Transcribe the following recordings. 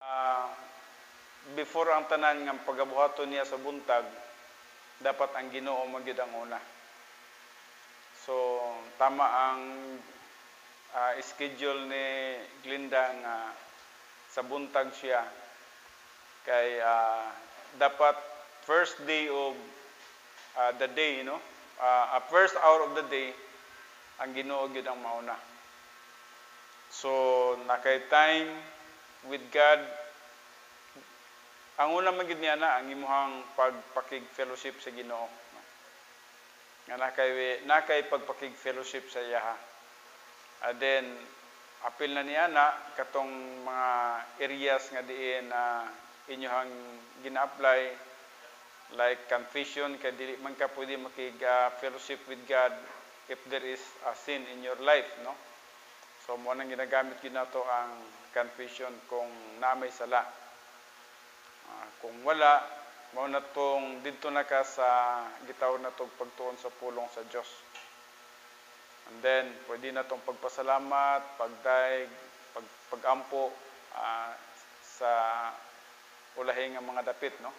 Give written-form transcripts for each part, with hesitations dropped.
Ah, before ang tanan nga pagabuhaton niya sa buntag, dapat ang Ginoo magyud ang una. So tama ang schedule ni Glinda nga sa buntag siya kay dapat first day of the day, first hour of the day ang Ginoo gyud ang mauna. So nakay time with God. Ang una man gid niya na ang imuhang pagpakig fellowship sa Ginoo. Nga nakay pagpakig fellowship sa iya. And then apil na niya na katong mga areas nga diin na inyong gina-apply like confession kay dili man ka pwede makig fellowship with God if there is a sin in your life, no? So mo nang ginagamit gyud nato ang confession kung namay sala. Kung wala, mao na tong didto na ka sa gitawag na tong pagtuon sa pulong sa Dios. And then pwede na tong pagpasalamat, pagdaig, pagampo sa ulahi nga mga dapit, no?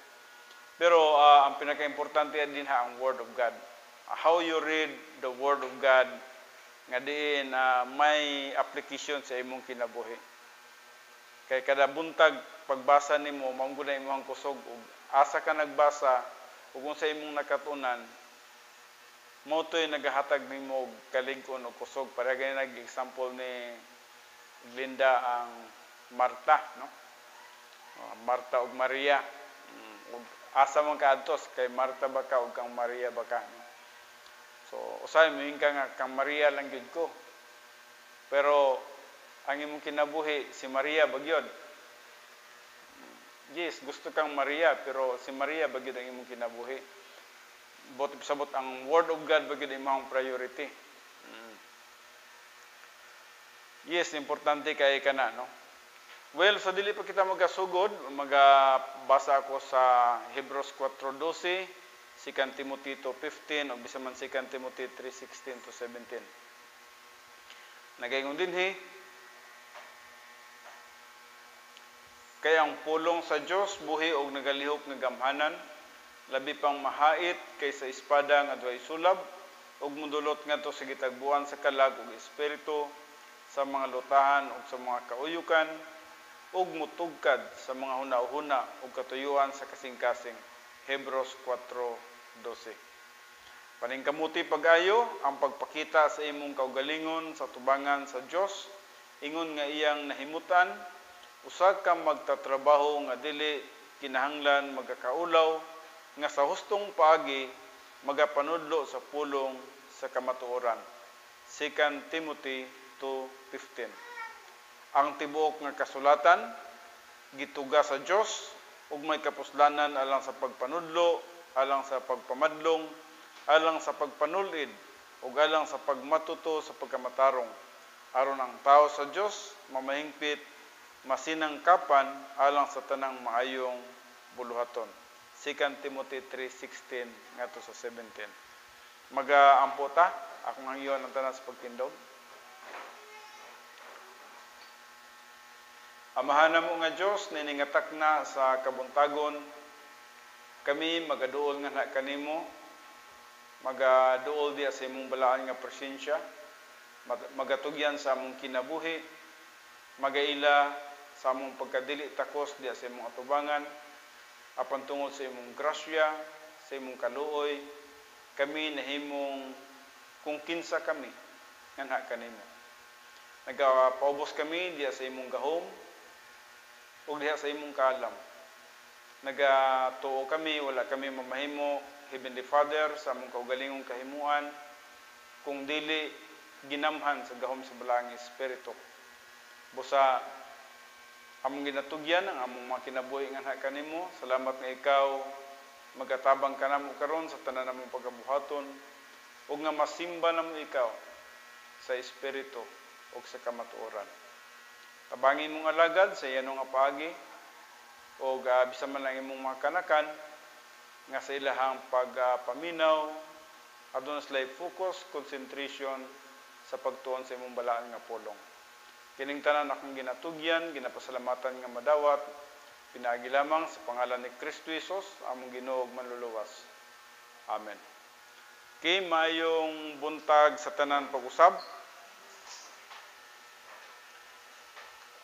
Pero ang pinaka-importante din ang Word of God. How you read the Word of God nga diin may application sa imong kinabuhi. Kay kada buntag pagbasa nimo mao gud na imong kusog ug asa ka nagbasa ug unsa imong nakatunan mao toy nagahatag nimo og kalig-on og kusog. Para gani nag-example ni Glinda ang Marta, no? Marta ug Maria. Asa man ka adtos kay Marta ba ka ug kang Maria ba ka, no? So usay moing ka nga kang Maria lang gyud ko. Pero ang imong kinabuhi si Maria bagyod. Yes, gusto kang Maria pero si Maria bagyod ang imong kinabuhi. Sabot ang Word of God bagyod imong priority. Yes, importante kay kana, no? Well, sa dili pa kita magasugod, magabasa ako sa Hebrews 4:12, 2 Timothy 2:15 ug bisan man 2 Timothy 3:16 to 17. Nagaingon dinhi kay ang pulong sa Dios buhi og nagalihok nga gamhanan, labi pang mahait kaysa espada nga duhay sulab ug mudulot ngadto sa gitagbuan sa kalag ug espiritu, sa mga lutahan ug sa mga kauyukan ug mutugkad sa mga hunahuna ug katuyuan sa kasing-kasing. Hebrews 4:12. Paningkamuti pag-ayo ang pagpakita sa imong kaugalingon sa tubangan sa Dios, ingon nga iyang nahimutan, usa ka magtatrabaho nga dili kinahanglan magakaulaw, nga sa hustong paagi magapanudlo sa pulong sa kamatuoran. 2 Timothy 2:15. Ang tibuok nga kasulatan gituga sa Dios ug may kapuslanan alang sa pagpanudlo, alang sa pagpamadlong, alang sa pagpanulid ug alang sa pagmatuto sa pagkamatarong, aron ang tao sa Dios mamahingpit masinangkapan alang sa tanang maayong buluhaton. 2 Timothy 3:16 ngadto sa 17. Magaampo ta akong hangyon ang tanan sa pagtindog. Amahan mo nga Dios niningatak na sa kabuntagon, kami magaduol nga na kanimo, magaduol diya sa imong balaan nga presensya, magatugyan sa among kinabuhi, magaila sa among pagkadili takos diya sa imong atubangan, apan tungod sa imong grasya, sa imong kaluoy, kami nahimong kung kinsa kami nga na kanimo. Nagapaubos kami diya sa imong gahom, ug diha sa imong kaalam. Nagatuo kami, wala kami mamahimo, Heavenly Father, sa among kaugalingong kahimuan, kung dili ginamhan sa gahom sa balaang espiritu. Busa among ginatugyan ang among mga kinabuhi nga kanimo. Salamat nga ikaw magatabang ka namo karon sa tanan namong pagabuhaton ug nga masimba namo ikaw sa espiritu ug sa kamatuoran. Tabangin mong alagad sa iyanong nga paagi o bisan man lang imong mga kanakan nga sa ilahang pagpaminaw aduna sila focus, concentration sa pagtuon sa imong balaan nga pulong. Kining tanan akong ginatugyan, ginapasalamatan nga madawat, pinaagi lamang sa pangalan ni Kristo Jesus, among Ginoo ug Manluluwas. Amen. Okay, mayong buntag sa tanan pag-usab.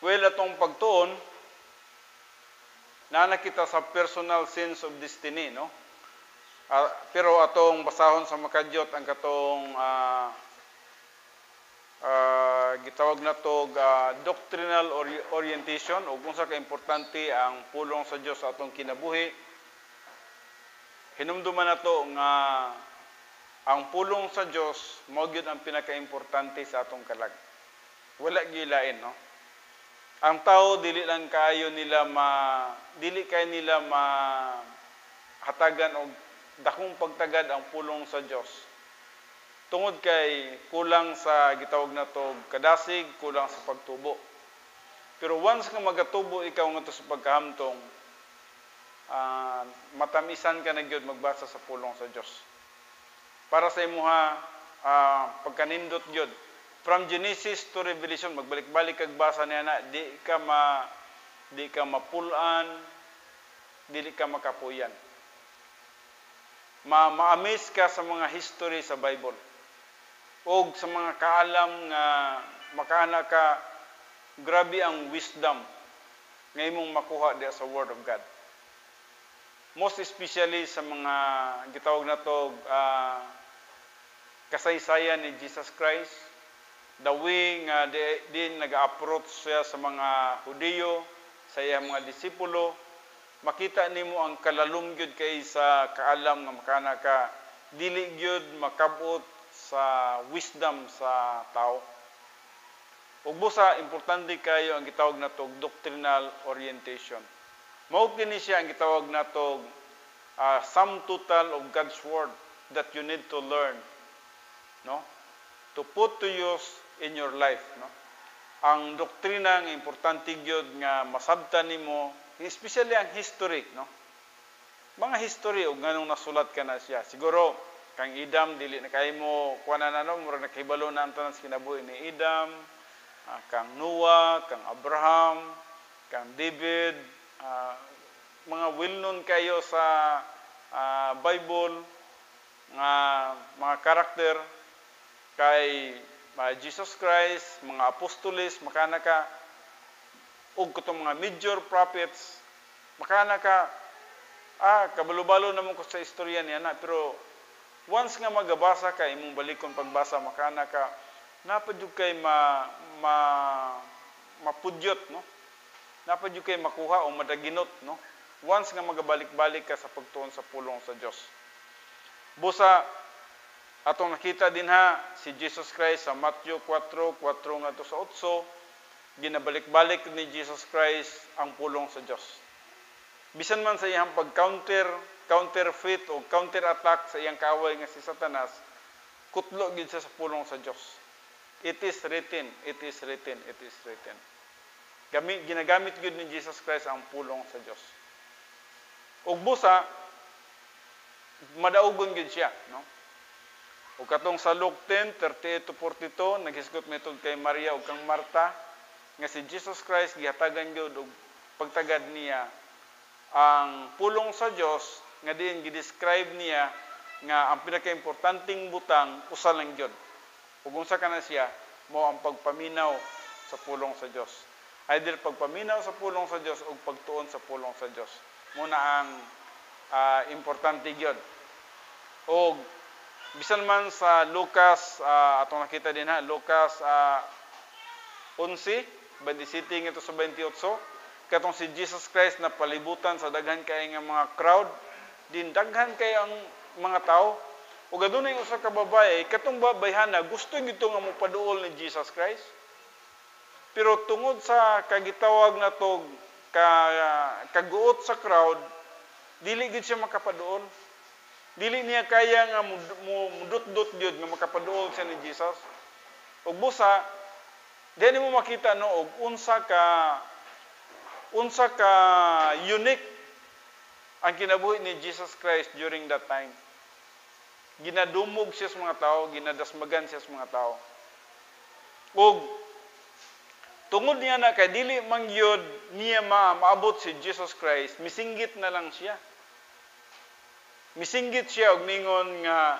Well, atong pagtuon, na nakita sa personal sense of destiny, no? Pero atong basahon sa makadyot ang katong gitawag na to doctrinal orientation o kung sa ka-importante ang pulong sa Dios sa atong kinabuhi. Hinumduman na to nga ang pulong sa Dios mao gyud ang pinaka-importante sa atong kalag. Wala gilain, no? Ang tao dili kay nila hatagan og dakong pagtagad ang pulong sa Dios. Tungod kay kulang sa gitawag na to kadasig, kulang sa pagtubo. Pero once nga magatubo ikaw ngadto sa pagkahamtong, matamisan ka na gyud magbasa sa pulong sa Dios. Para sa imuha pagkanindot gyud. From Genesis to Revelation, magbalik-balik kag basa niya na, di ka mapulan, dili ka makapuyan. Ma-amaze ka sa mga history sa Bible. O sa mga kaalam nga makaana ka, grabe ang wisdom nga imong makuha diya sa Word of God. Most especially sa mga gitawag na to kasaysayan ni Jesus Christ, the way nga din nag-approach siya sa mga Hudiyo, sa iyang mga disipulo, makita nimo ang kalalom gyud kay sa kaalam nga makana ka dili gyud makabot sa wisdom sa tao. Ug busa importante kayo ang gitawag nato doctrinal orientation. Mao kini siya ang gitawag nato sum total of God's word that you need to learn, no? To put to use in your life, no? Ang doktrina nga importante gyud nga masabtan nimo, especially ang history, no? Mga history og nganong nasulat ka na siya. Siguro kang Idam dili na kay mo kuan na mura nakahibalo na ang tanan sa kinabuhi ni Idam, kang Noah, kang Abraham, kang David, mga well-known kayo sa Bible nga mga karakter kay Jesus Christ, mga apostoles, makana ka, ug katong mga major prophets, makana ka, kabalo-balo naman ko sa istorya niya na, pero once nga magabasa ka, imong balikon pagbasa, makana ka, napadyog kay mapudyot, no? Napadyog kay makuha o madaginot, no? Once nga magabalik-balik ka sa pagtuon sa pulong sa Dios. Busa, atong nakita din si Jesus Christ sa Matthew 4 ngadto sa 8, ginabalik-balik ni Jesus Christ ang pulong sa Dios. Bisan man sa iyang counterfeit o counter-attack sa iyang kaaway nga si Satanas, kutlo gid siya sa pulong sa Dios. It is written, it is written, it is written. Ginagamit gid ni Jesus Christ ang pulong sa Dios. Ug busa madaugon gid siya, no? O katong sa Luke 10:38-42, naghisgot metod kay Maria o kang Marta, nga si Jesus Christ gihatagan gyud og pagtagad niya ang pulong sa Dios nga diin gi-describe niya nga ang pinaka-importanting butang usa lang gyud. Ug unsa kana siya, mao ang pagpaminaw sa pulong sa Dios. Either pagpaminaw sa pulong sa Dios o pagtuon sa pulong sa Dios. Muna ang importante gyud. O bisan man sa Lucas, atong nakita din Lucas 11:27 ito sa 28, katong si Jesus Christ na palibutan sa daghan kay nga mga crowd, din daghan kay ang mga tao. Ug adunay usa ka babae, katong babayhana gusto gito nga mopaduol ni Jesus Christ. Pero tungod sa kagitawag na to kaguot sa crowd, dili gid siya makapaduol. Dili niya kaya nga mudot-dot gyud nga makapaduol siya ni Jesus. Ug busa, dili mo makita no og unsa ka unique ang kinabuhi ni Jesus Christ during that time. Ginadumog siya sa mga tao, ginadasmagan siya sa mga tao. Ug Tungod niya na kay dili mangyod niya maabot si Jesus Christ, misinggit na lang siya. Misinggit siya og mingon nga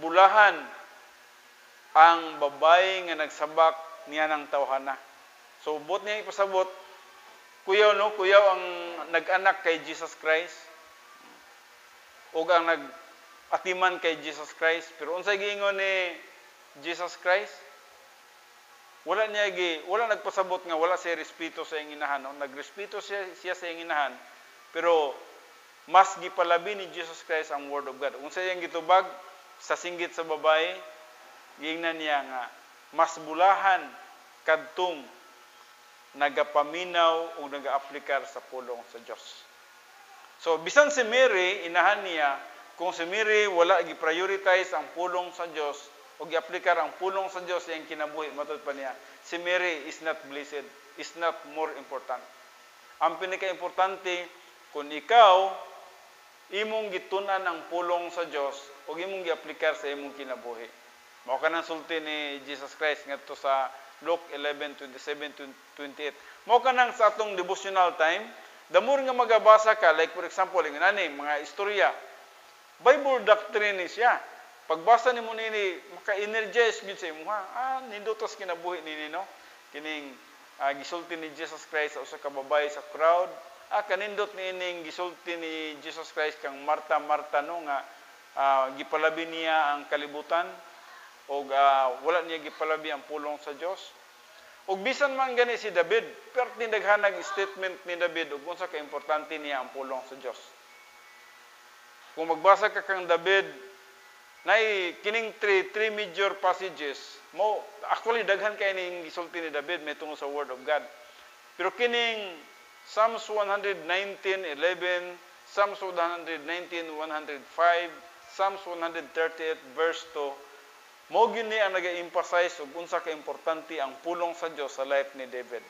bulahan ang babae nga nagsabak niya ng tawhana. So, buot niya ipasabot, kuyaw ang nag-anak kay Jesus Christ, o ang nag-atiman kay Jesus Christ. Pero unsay giingon ni Jesus Christ? Wala nagpasabot nga wala siya respeto sa iyang inahan. No? Nagrespeto siya sa iyang inahan, pero mas gipalabi ni Jesus Christ ang Word of God. Unsay iyang gitubag sa singgit sa babae, giingnan niya nga mas bulahan kadtong nagapaminaw o nagaaplikar sa pulong sa Dios. So bisan si Mary inahan niya, kung si Mary wala gi-prioritize ang pulong sa Dios o gi-aplikar ang pulong sa Dios iyang kinabuhi, matud pa niya, si Mary is not blessed, is not more important. Ang pinaka-importante kung ikaw imong gitunan ang pulong sa Dios o imong gi-aplikar sa imong kinabuhi. Mao kanang sulti ni Jesus Christ ngadto sa Luke 11:27-28. Mao kanang sa atong devotional time, the more nga magabasa ka, like for example, mga istorya, Bible doctrine ni siya. Pagbasa nimo nini, maka-energize gid sa imo ha. Nindutos kinabuhi nini no. Kining gisulti ni Jesus Christ sa usa ka babae sa crowd. Kanindot niining gisulti ni Jesus Christ kang Marta no nga gipalabi niya ang kalibutan o wala niya gipalabi ang pulong sa Dios. Ug bisan man gani si David, pero tinaghanag statement ni David ug unsa ka importante niya ang pulong sa Dios. Kung magbasa ka kang David, nay kining three major passages, actually daghan kay ning gisulti ni David may tungod sa Word of God. Pero kining Psalms 119:11, Psalms 119:105, Psalms 138 verse 2, mo gyud ni ang naga-emphasize og unsa ka importante ang pulong sa Dios sa life ni David.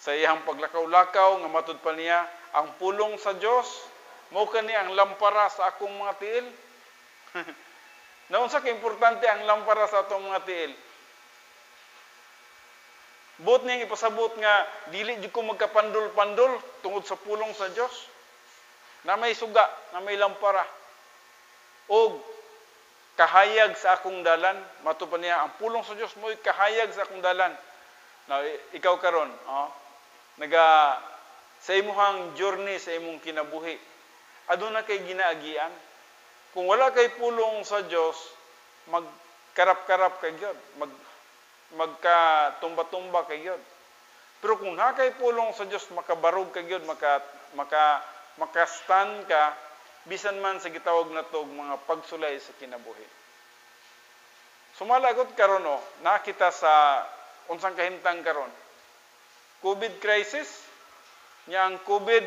Sa iyang paglakaw-lakaw nga matud pa niya, ang pulong sa Dios mo kani ang lampara sa akong mga tiil. Na unsa ka importante ang lampara sa atong mga tiil? Buot niyang ipasabot nga dili di ko magkapandol-pandol tungod sa pulong sa Dios. Na may suga, na may lampara. Og kahayag sa akong dalan, matud pa niya ang pulong sa Dios mo'y kahayag sa akong dalan. Now, ikaw karon, sa imuhang journey sa imong kinabuhi, aduna kay ginaagian. Kung wala kay pulong sa Dios, magkarap-karap kay gyud, magkatumba-tumba kay gyud. Pero kung na kay pulong sa Dios, makabarog kay gyud, maka-stand ka bisan man sa gitawag natog mga pagsulay sa kinabuhi. Sumalagot karon nakita sa unsang kahimtang karon. COVID crisis, nya ang COVID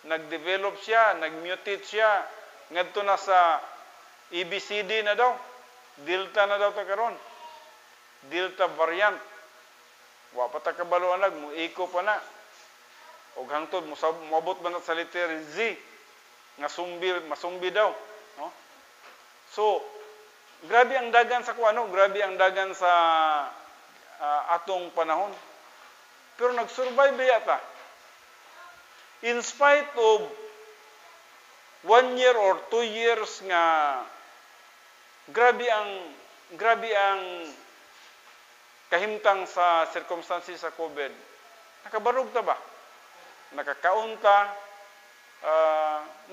nag-develop siya, nag-mutate siya, ngadto na sa ABCD na daw. Delta na daw ta karon. Delta variant. Wa pa ta kabalo anag mo iko pa na. Og hangtod moabot ba na sa letter Z nga masumbi daw, no? So, grabe ang dagan sa grabe ang dagan sa atong panahon. Pero nag-survive yata. In spite of 1 year or 2 years nga grabe ang kahimtang sa circumstances sa COVID, nakabarog ta ba? Nakakaon ta,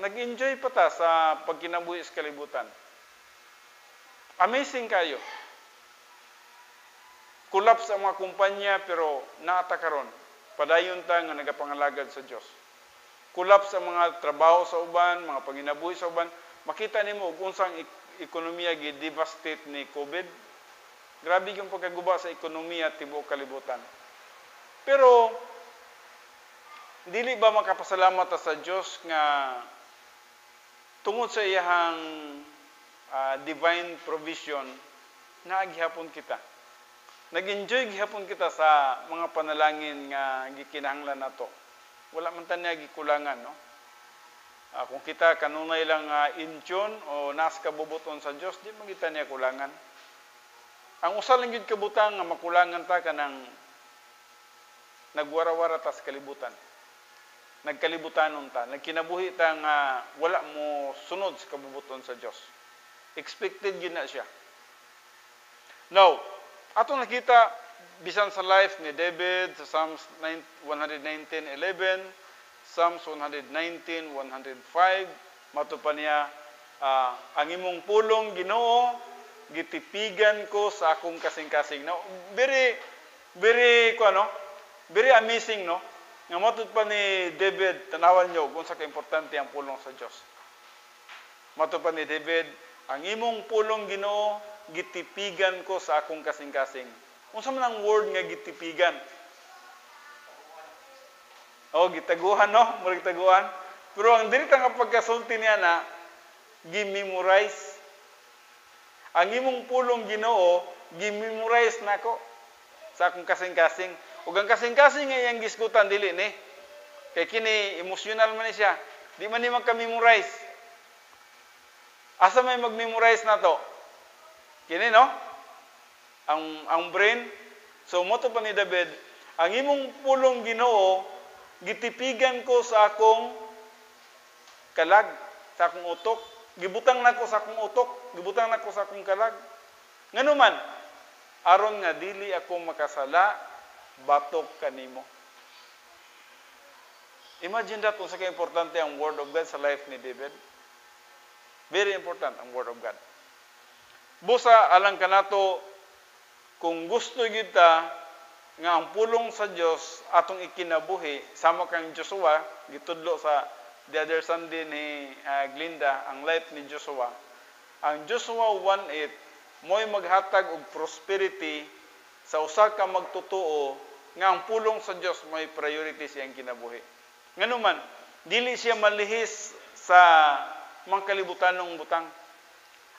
nag-enjoy pa ta sa pagkinabuhi sa kalibutan. Amazing kayo. Collapse ang mga kumpanya pero naata karon. Padayon ta nga nagapangalagad sa Dios. Collapse ang mga trabaho sa uban, mga panginabuhi sa uban. Makita nimo kung unsang ekonomiya gi-devastate ni COVID. Grabe yung pagkaguba sa ekonomiya tibuok kalibutan. Pero dili ba makapasalamat sa Dios nga tungod sa iyang divine provision na gihapon kita. Nag-enjoy gihapon kita sa mga panalangin nga gikinahanglan nato. Wala man ta niya gikulangan, no? Kung kita kanunay lang in tune o nas kabubuton sa Dios, di man kita niya kulangan. Ang usa lang gyud kabutang nga makulangan ta kanang nagwara-wara ta sa kalibutan. Nagkalibutanon ta, nagkinabuhi ta nga wala mo sunod sa kabubuton sa Dios. Expected yun na siya. Now, ato nakita bisan sa life ni David sa Psalms 119:11, Psalms 119:105, mato pa niya, ang imong pulong Ginoo gitipigan ko sa akong kasing-kasing. Now, very amazing, no? Nga matud pa ni David, tanawan nyo kung sa kaimportante ang pulong sa Diyos. Matud pa ni David, ang imong pulong Ginoo gitipigan ko sa akong kasing-kasing. Unsa man ang word nga gitipigan? Gitaguhan, no? Murag taguhan. Pero ang dili nga pagkasulti niya na gi-memorize. Ang imong pulong Ginoo gi-memorize nako sa akong kasing-kasing. Ug ang kasing-kasing nga iyang gisgutan dili ni. Kay kini emotional man ni siya. Di man ni magka-memorize. Asa may mag-memorize nato? Kini, no? Ang brain. So moto pa ni David, ang imong pulong Ginoo gitipigan ko sa akong kalag, sa akong utok. Gibutang nako sa akong utok, gibutang nako sa akong kalag. Ngano man, aron nga dili ako makasala, batok kanimo. Imagine that kung sa importante ang word of God sa life ni David. Very important ang word of God. Busa alang kanato kung gusto kita nga ang pulong sa Dios atong ikinabuhi sama kang Joshua gitudlo sa the other Sunday ni Glinda, ang life ni Joshua. Ang Joshua 1:8 mo'y maghatag og prosperity sa usa ka magtutuo nga ang pulong sa Dios may priority siyang kinabuhi. Ngano man, dili siya malihis sa mga kalibutanong butang.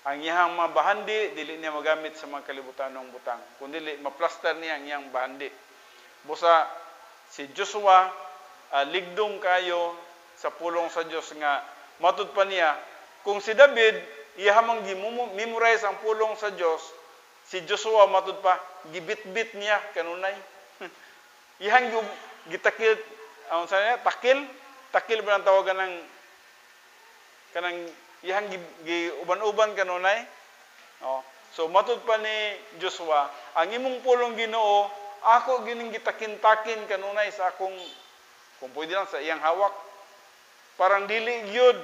Ang iyang mga bahandi, dili niya magamit sa mga kalibutanong butang. Kundi maplaster niya ang iyang bahandi. Busa si Joshua, ligdong kayo sa pulong sa Dios nga matud pa niya. Kung si David, ihamang memorize ang pulong sa Dios, si Joshua matud pa, gibit-bit niya kanunay. Ihang gitakil, takil ba ang tawagan ng kanang ihang giuban-uban kanunay. So matud pa ni Joshua, ang imong pulong Ginoo, ako gining gitakin-takin kanunay sa akong, kung pwede lang sa iyang hawak. Parang dili gyud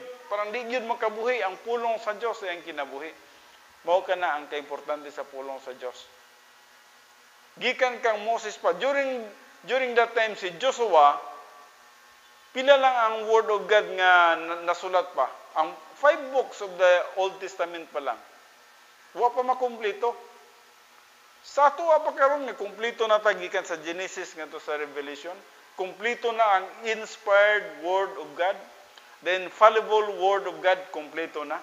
makabuhi ang pulong sa Dios sa iyang kinabuhi. Mao kana ang kaimportante sa pulong sa Dios. Gikan kang Moses pa during that time si Joshua, pila lang ang word of God nga nasulat pa. Ang 5 books of the Old Testament pa lang. Wa pa makumpleto. Sa ato pa karon nga kumpleto na tagikan sa Genesis ngadto sa Revelation, kumpleto na ang inspired word of God, the infallible word of God kumpleto na.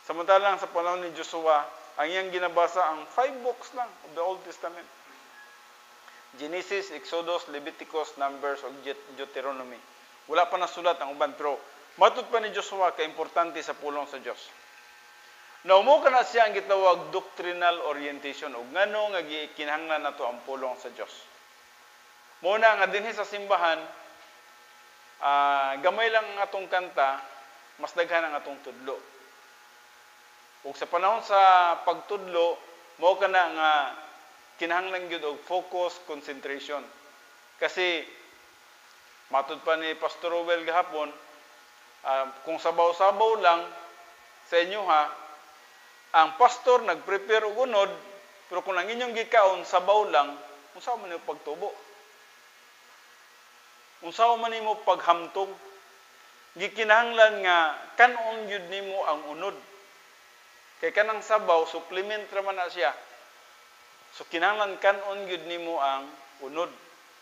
Samantalang sa panahon ni Joshua, ang iyang ginabasa ang 5 books lang of the Old Testament. Genesis, Exodus, Leviticus, Numbers, ug Deuteronomy. Wala pa nasulat ang uban, pero matud pa ni Joshua ka-importante sa pulong sa Dios. Now, mo kana siya ang gitawag doctrinal orientation o ngano nga gikinahanglan nato ang pulong sa Dios. Muna nga dinhi sa simbahan, gamay lang ang atong kanta, mas daghan ang atong tudlo. Ug sa panahon sa pagtudlo, mo kana nga kinahanglan gyud og focus, concentration. Kasi matud pa ni Pastor Rowell gahapon, kung sabaw-sabaw lang sa inyo ang pastor nag-prepare og unod, pero kung ang inyong gikaon sabaw lang, unsa man yung pagtubo? Unsa man nimo paghamtong? Gikinahanglan nga kanon gyud nimo ang unod. Kay kanang sabaw supplement ra man na siya. So kinahanglan kanon gyud nimo ang unod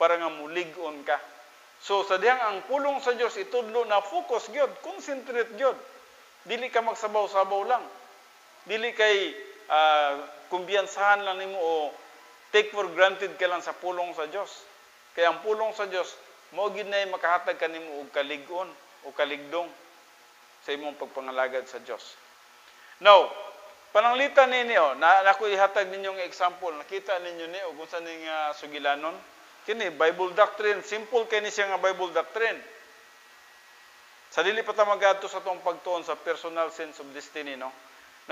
para nga mulig-on ka. So sa dihang ang pulong sa Dios itudlo na focus gyud, concentrate gyud. Dili ka magsabaw-sabaw lang. Dili kay kumbiyansahan lang nimo o take for granted ka lang sa pulong sa Dios. Kay ang pulong sa Dios mao gid nay makahatag kanimo og kalig-on o kaligdong sa imong pagpangalagad sa Dios. Now, pananglitan ninyo, nako ihatag ninyo nga example, nakita ninyo ni og unsa ning sugilanon. Kini Bible doctrine, simple kini siya nga Bible doctrine. Sa dili pa ta magadto sa tong pagtuon sa personal sense of destiny, no.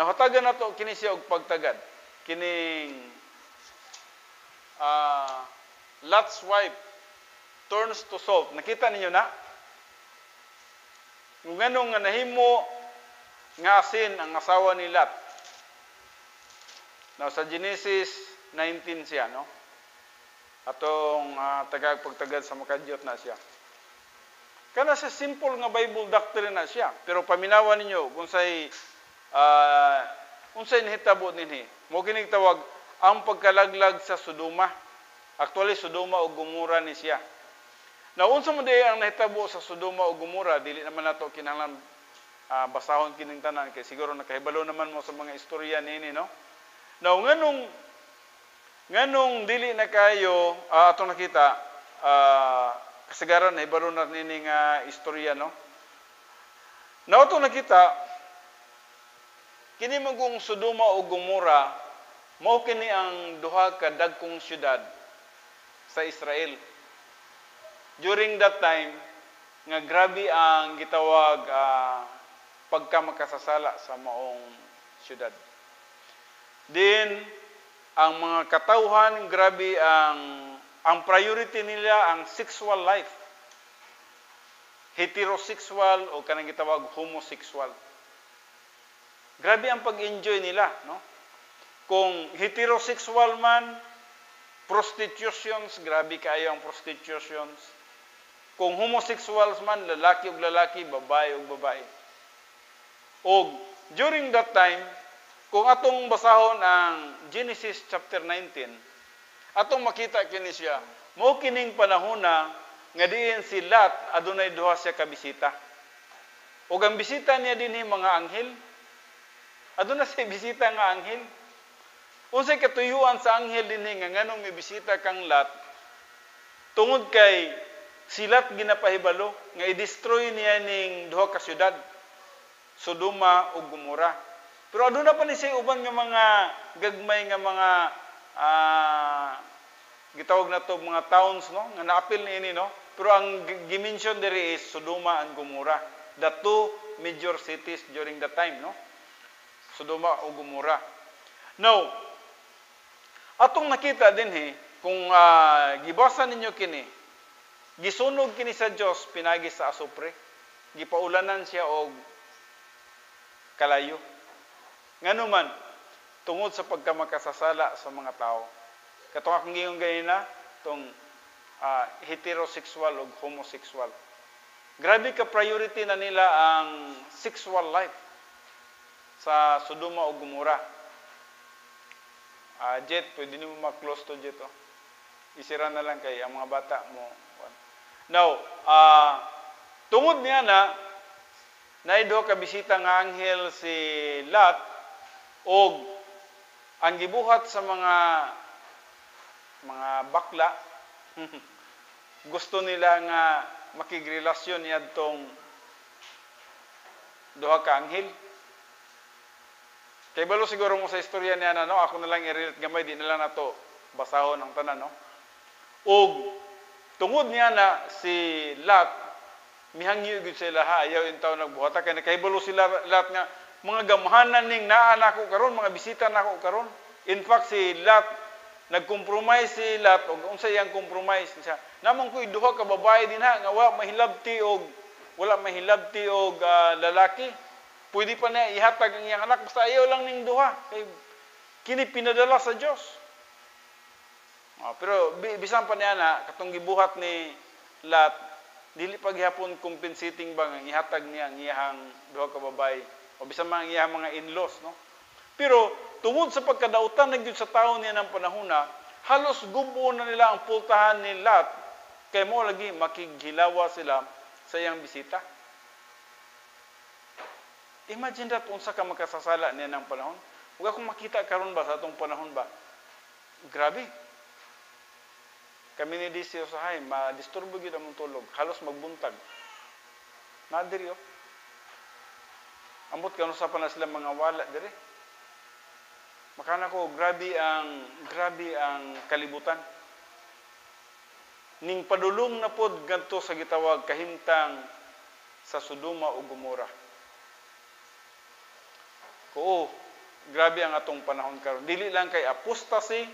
Nahatagan nato kini siya og pagtagad. Kining Lot's wife turns to salt. Nakita ninyo na? Kung ganun nga nahimo nga asin ang asawa ni Lot. Now, sa Genesis 19 siya, no? Atong tagagpagtagad sa makadyot na siya. Kana sa simple nga Bible doctrine na siya. Pero paminawan ninyo kung say unsay nahitabo dinhi. Mo kining tawag ang pagkalaglag sa Sodoma. Actually, Sodoma o Gomora ni siya. Now, unsa man day ang nahitabo sa Sodoma o Gomora, dili naman nato kinahanglan basahon kining tanan kay siguro nakahibalo naman mo sa mga istorya niini, no? Now, nganong dili na kayo atong nakita kasagaran nahibalo na nini nga istorya, no? Now, atong nakita kini magong Sodoma o Gomora mao kini ang duha ka dagkong syudad sa Israel. During that time, nga grabe ang gitawag pagkamakasasala sa maong syudad. Then, ang mga katawhan, grabe ang priority nila ang sexual life. Heterosexual o kanang gitawag homosexual. Grabe ang pag-enjoy nila, no? Kung heterosexual man, prostitutions, grabe kaayo ang prostitutions. Kung homosexuals man, lalaki ug lalaki, babae ug babae. O during that time, kung atong basahon ang Genesis chapter 19, atong makita kini siya, mao kining panahona nga diin si Lot adunay duha siya ka bisita. Ug ang bisita niya dinhi mga anghel. Aduna siya bisita nga anghel. Unsay katuyuan sa anghel dinhi nga nganong may bisita kang Lot tungod kay si Lot ginapahibalo nga i-destroy niya ning duha ka syudad, Sodoma ug Gomora. Pero aduna pa ni siya uban nga mga gagmay nga mga gitawag na to mga towns, no, nga naapil niini, no. Pero ang gimension diri is Sodoma and Gomora, the two major cities during that time, no. Sodoma o Gomora. Now, atong nakita dinhi kung gibasa ninyo kini, gisunog kini sa Dios pinagi sa asupre. Gipaulanan siya og kalayo. Ngano man tungod sa pagkamakasasala sa mga tao. Katong akong giingon ganina, tong heterosexual ug homosexual. Grabe ka priority na nila ang sexual life sa Sodoma o Gomora. Jet, pwede nyo ma-close to Jet. Oh. Isira na lang kay ang mga bata mo. Now, tungod niya na naido ka bisita nga anghel si Lot og ang gibuhat sa mga bakla gusto nila nga makigrelasyon niadtong duha ka anghel. Kay balo siguro mo sa istorya niya na, no? Ako na lang i-relate gamay, di na lang nato basahon ang tanan, no? Og tungod niya na si Lot mihangyo gyud sila ayaw intaw nagbuhata kay nakahibalo sila Lot nga mga gamhanan ning naa nako karon, mga bisita nako karon. In fact si Lot nagkompromise si Lot og unsay iyang compromise siya. Namang koy duha ka babae dinha nga wala mahilabti og lalaki. Pwede pa na ihatag ang iyang anak basta ayaw lang ning duha kay kini pinadala sa Dios. Pero bisan pa niya na katong gibuhat ni Lot dili pa gihapon compensating ba nga ihatag niya ang iyang duha ka babae o bisan man ang iyang mga in-laws, no? Pero tungod sa pagkadautan na gyud sa tawo niya ng panahona, halos gubo na nila ang pultahan ni Lot kay mo lagi makighilawa sila sa iyang bisita. Imagine that unsa ka makasasala niya ng panahon. Huwag akong makita karon ba sa atong panahon ba? Grabe. Kami ni DC usahay, ma-disturbo gyud ang tulog, halos magbuntag. Nadiri oh. Ambot kanu sa pa na sila mga wala diri. Makana ko grabe ang kalibutan. ning padulong na pod ngadto sa gitawag kahimtang sa Sodoma ug Gomora. Oo, grabe ang atong panahon karon. Dili lang kay apostasy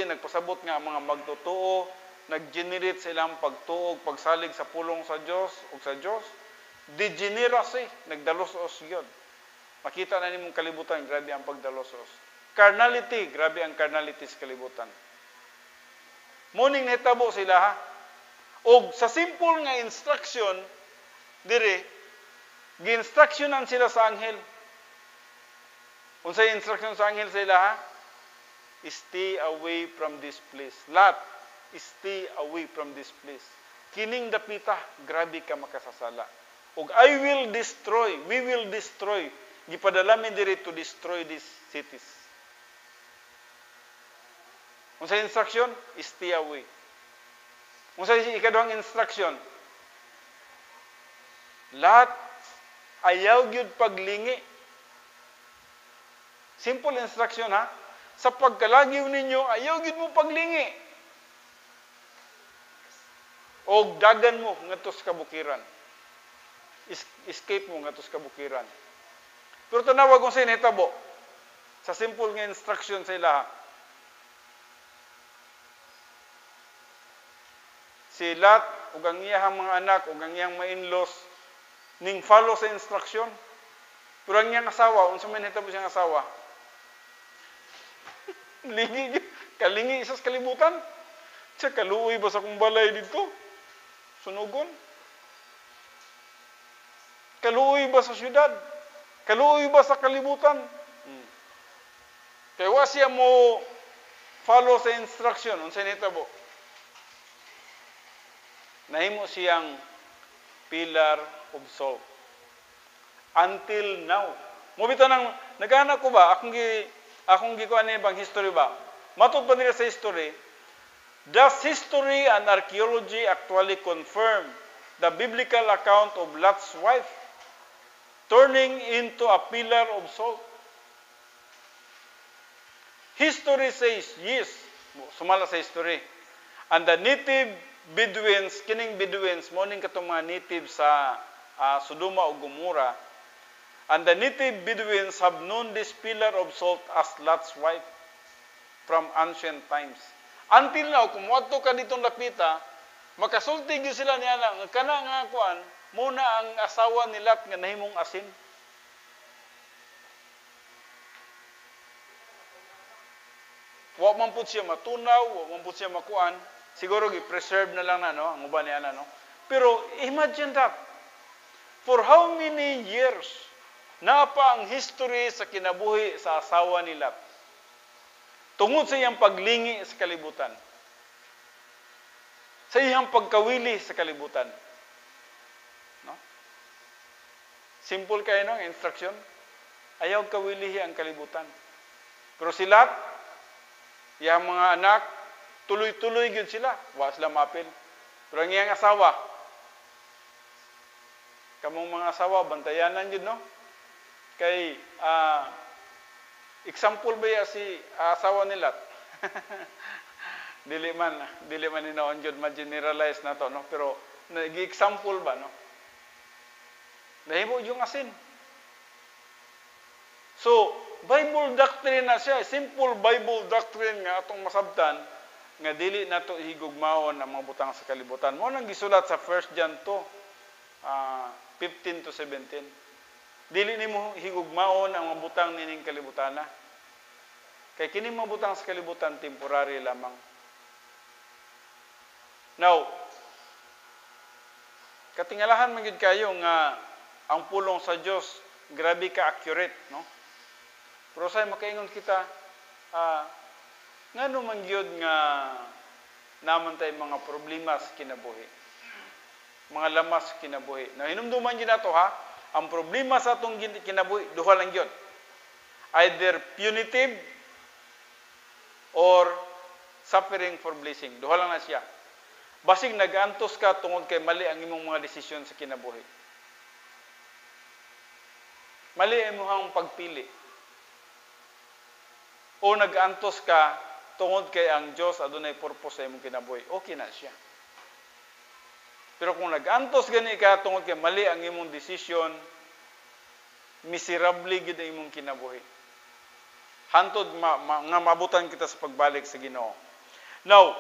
nagpasabot nga ang mga magtotoo, nag-generate sa ilang pagtuo, pagsalig sa pulong sa Dios ug sa Dios. Degeneracy, nagdalos-os yun. Makita na nimong kalibutan, grabe ang pagdalos-os. Carnality, grabe ang carnality sa kalibutan. Morning nahitabo sila ha. O sa simple nga instruction, dire, gi-instructionan sila sa anghel. Unsay instruction sa anghel sila ha? Stay away from this place. Lot, stay away from this place. Kining dapita, grabe ka makasasala. Og we will destroy. Gipadala mi diri to destroy these cities. Unsay instruction? Stay away. Unsay ikaduhang instruction? Lot, ayaw gyud paglingi. Simple instruction ha. Sa pagkalagiw ninyo, ayaw gyud mo paglingi. O dagan mo ngadto sa kabukiran. Escape mo ngadto sa kabukiran. Pero tanawag kung sa inhitabo. Sa simple nga instruction sa ilaha. Si Lot ug ang iyang mga anak ug ang iyang mga in-laws ning follow sa instruction. Pero ang iyang asawa, unsa man hitabo siyang asawa? Kalingi sa kalibutan. Siya kaluoy ba sa kong balay dito? Sunugon. Kaluoy ba sa syudad? Kaluoy ba sa kalibutan? Kaya wa siya mo follow sa instruction. Unsay nitabo? Nahimo siyang pillar of salt. Until now. Mubito nang naghahanap ko ba? Akong gikuan ni bang history ba? Matod pa nila sa history, does history and archaeology actually confirm the biblical account of Lot's wife turning into a pillar of salt? History says yes. Sumala sa history. And the native Bedouins, kining Bedouins, morning katong mga native sa Sodoma o Gomora, and the native Bedouins have known this pillar of salt as Lot's wife from ancient times. Until now, kung muadto ka ditong lapita, makasulti gyud sila niya nga kana nga kuan, muna ang asawa ni Lot nga nahimong asin. Wa man pud siya matunaw, wa man pud siya makuan. Siguro gi-preserve na lang na no, ang uban niya na no. Pero imagine that. For how many years na pa ang history sa kinabuhi sa asawa ni Lot. Tungod sa iyang paglingi sa kalibutan. Sa iyang pagkawili sa kalibutan. No? Simple kayo no, instruction. Ayaw kawilihi ang kalibutan. Pero si Lot, iyang mga anak, tuloy-tuloy gyud sila. Wa sila mapil. Pero ang iyang asawa, kamong mga asawa, bantayanan gyud no? Kay example ba ya si asawa ni Lot? dili man hinaon jud ma-generalize na to no, pero nagi-example ba no? Nahimo yung asin. So, Bible doctrine na siya, simple Bible doctrine nga atong masabtan nga dili nato higugmaon ang mga butang sa kalibutan. Mo nang gisulat sa 1 John 2, 15 to 17. Dili nimo higugmaon ang mabutang nining kalibutana. Kay kini mabutang sa kalibutan temporary lamang. Now, katingalahan man gyud kayo nga ang pulong sa Dios grabe ka accurate, no? Pero say makaingon kita ngano man gyud nga naman tay mga problema sa kinabuhi. Mga lamas sa kinabuhi. Na hinumduman gyud nato ha. Ang problema sa atong kinabuhi, duha lang yun. Either punitive or suffering for blessing. Duha lang na siya. Basig nag-antos ka tungod kay mali ang imong mga desisyon sa kinabuhi. Mali ang imong pagpili. O nag-antos ka tungod kay ang Dios adunay purpose sa imong kinabuhi, okay na siya. Pero kung nag-antos gani ka tungod kay mali ang imong desisyon, miserable gid ang imong kinabuhi. Hantod nga mabutan kita sa pagbalik sa Ginoo. Now,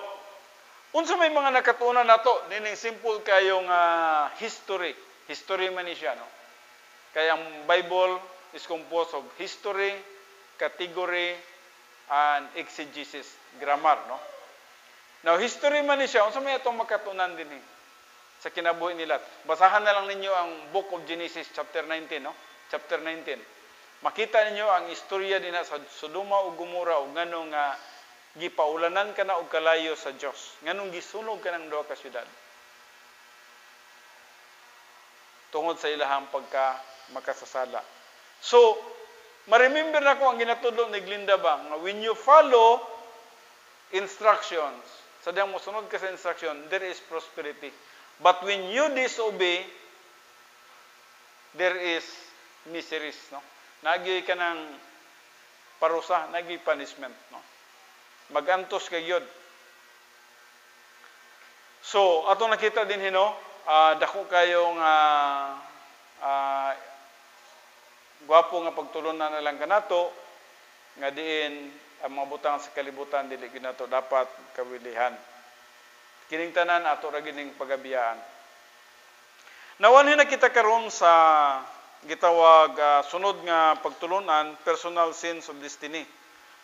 unsa may mga nakatunan nato nining simple kayong history. History man ni siya, no? Kaya ang Bible is composed of history, category, and exegesis, grammar, no? Now, history man ni siya, unsa may atong makatunan din sa kinabuhi nila. Basahan na lang ninyo ang Book of Genesis chapter 19, no? Chapter 19. Makita ninyo ang istorya din sa Sodoma ug Gomora ug nganong gipaulanan ka na og kalayo sa Dios. Nganong gisunog ka ng duha ka syudad. Tungod sa ilahang makasasala. So, ma-remember na ko ang ginatudlo ni Glinda ba, nga when you follow instructions, sadyang mosunod ka sa instruction, there is prosperity. But when you disobey, there is miseries, no? Nagi ka ng parusa, nagi punishment, no? Magantos kay yun. So, atong nakita din dako kayong gwapo nga pagtulunan na lang kanato nga diin ang mga butang sa kalibutan dili ginato dapat kawilihan. Kining tanan ato ra gining pagabiyaan. Nawan na kita karon sa gitawag sunod nga pagtulunan, personal sins of destiny.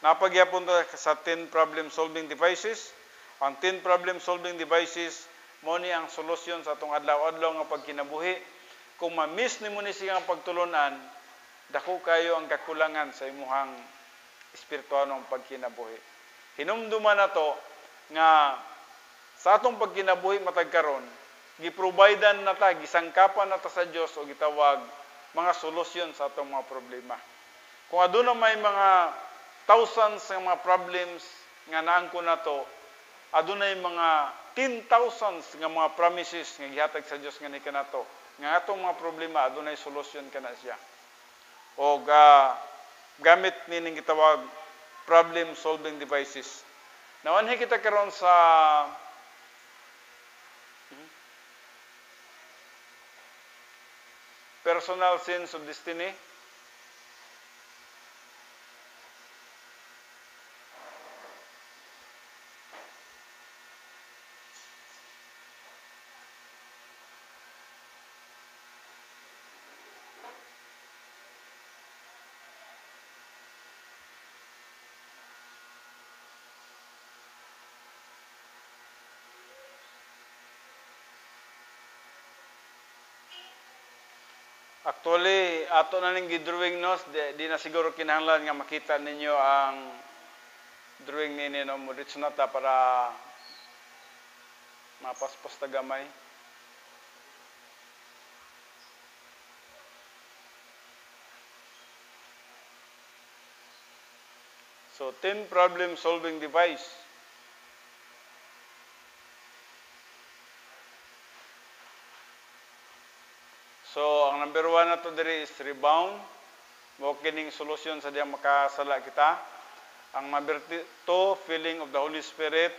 Napagyapon ta sa 10 problem solving devices. Ang 10 problem solving devices mo ni ang solusyon sa atong adlaw-adlaw nga pagkinabuhi. Kung ma-miss nimo ni siyang pagtulunan, dako kayo ang kakulangan sa imuhang espiritualong pagkinabuhi. Hinumduman nato nga sa atong pagkinabuhi matag karon, giprovidean na ta, gisangkapan na ta sa Dios o gitawag mga solusyon sa atong mga problema. Kung aduna may mga thousands nga mga problems nga naangko nato, adunay mga 10,000 nga mga promises nga gihatag sa Dios nga ni kanato. Nga atong mga problema adunay solusyon kana siya. O gamit nining gitawag problem solving devices. Nawanhi kita karon sa personal sins of destiny. Actually, ato na ning gidrawing nos, di na siguro kinahanglan nga makita ninyo ang drawing nini no modits na ta para mapaspas ta gamay. So 10 problem solving device. So, ang number 1 na to diri is rebound. Mo kining solusyon sa diyang makasala kita. Ang number 2, filling of the Holy Spirit.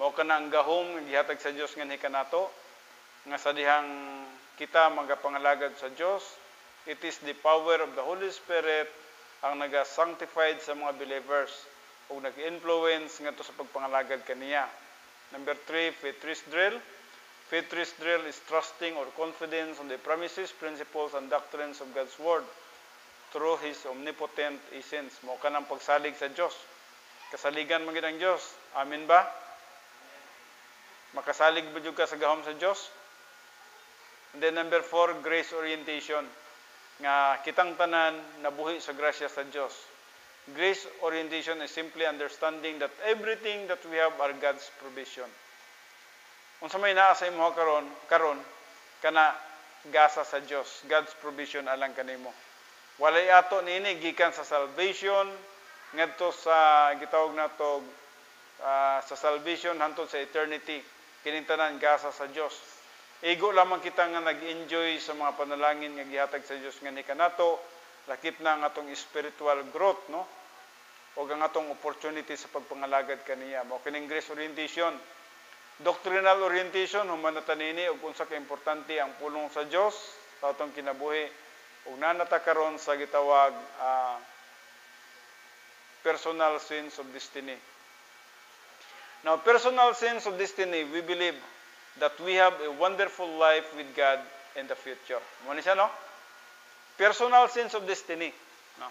Mo kana ang gahom nga gihatag sa Dios nga kanato nga sa dihang kita magapangalagad sa Dios. It is the power of the Holy Spirit ang naga-sanctified sa mga believers ug nag-influence ngadto sa pagpangalagad kaniya. Number 3, faith risk drill. Faith risk drill is trusting or confidence on the promises, principles, and doctrines of God's Word through His omnipotent essence. Mo ka ng pagsalig sa Diyos. Kasaligan mo ang Diyos. Amin ba? Makasalig ba ka sa gahom sa Diyos? And then number 4, grace orientation. Nga kitang tanan nabuhi sa grasya sa Diyos. Grace orientation is simply understanding that everything that we have are God's provision. Unsa may naa sa imo karon kana gasa sa Dios, God's provision alang kanimo. Walay ato niini gikan sa salvation ngadto sa gitawag nato sa salvation hantod sa eternity. Kining tanan gasa sa Dios. Igo lamang kita nga nag-enjoy sa mga panalangin nga gihatag sa Dios nga ni kanato, lakip na ang atong spiritual growth, no? o ang atong opportunity sa pagpangalagad kaniya. Mao kining grace orientation. Doctrinal orientation, humanata nini ug unsa ka importante ang pulong sa Dios sa atong kinabuhi ug nanata karon sa gitawag personal sense of destiny. Now, personal sense of destiny, we believe that we have a wonderful life with God in the future. Mo ni siya, no? Personal sense of destiny. No?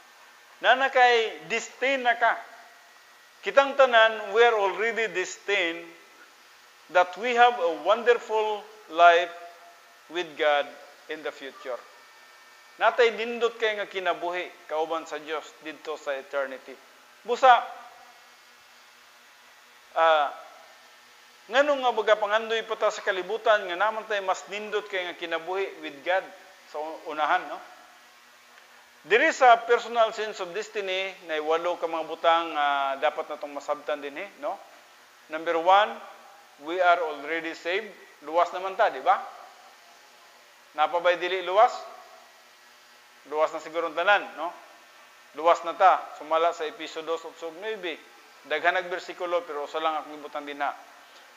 Na kay destined na ka. Kitang tanan, we are already destined that we have a wonderful life with God in the future. Natay dindot kay nga kinabuhi kauban sa Dios didto sa eternity. Busa nganong nga baga pangandoy pa ta sa kalibutan nga naman tay mas nindot kay nga kinabuhi with God sa unahan, no? Diri sa personal sense of destiny na walo ka mga butang dapat natong masabtan din, no? Number 1, we are already saved. Luwas naman ta, di ba? Napabay dili luwas? Luwas na siguro tanan, no? Luwas na ta. Sumala sa Episodos 8:9. Daghan nag bersikulo pero usa lang akong ibutang dinha.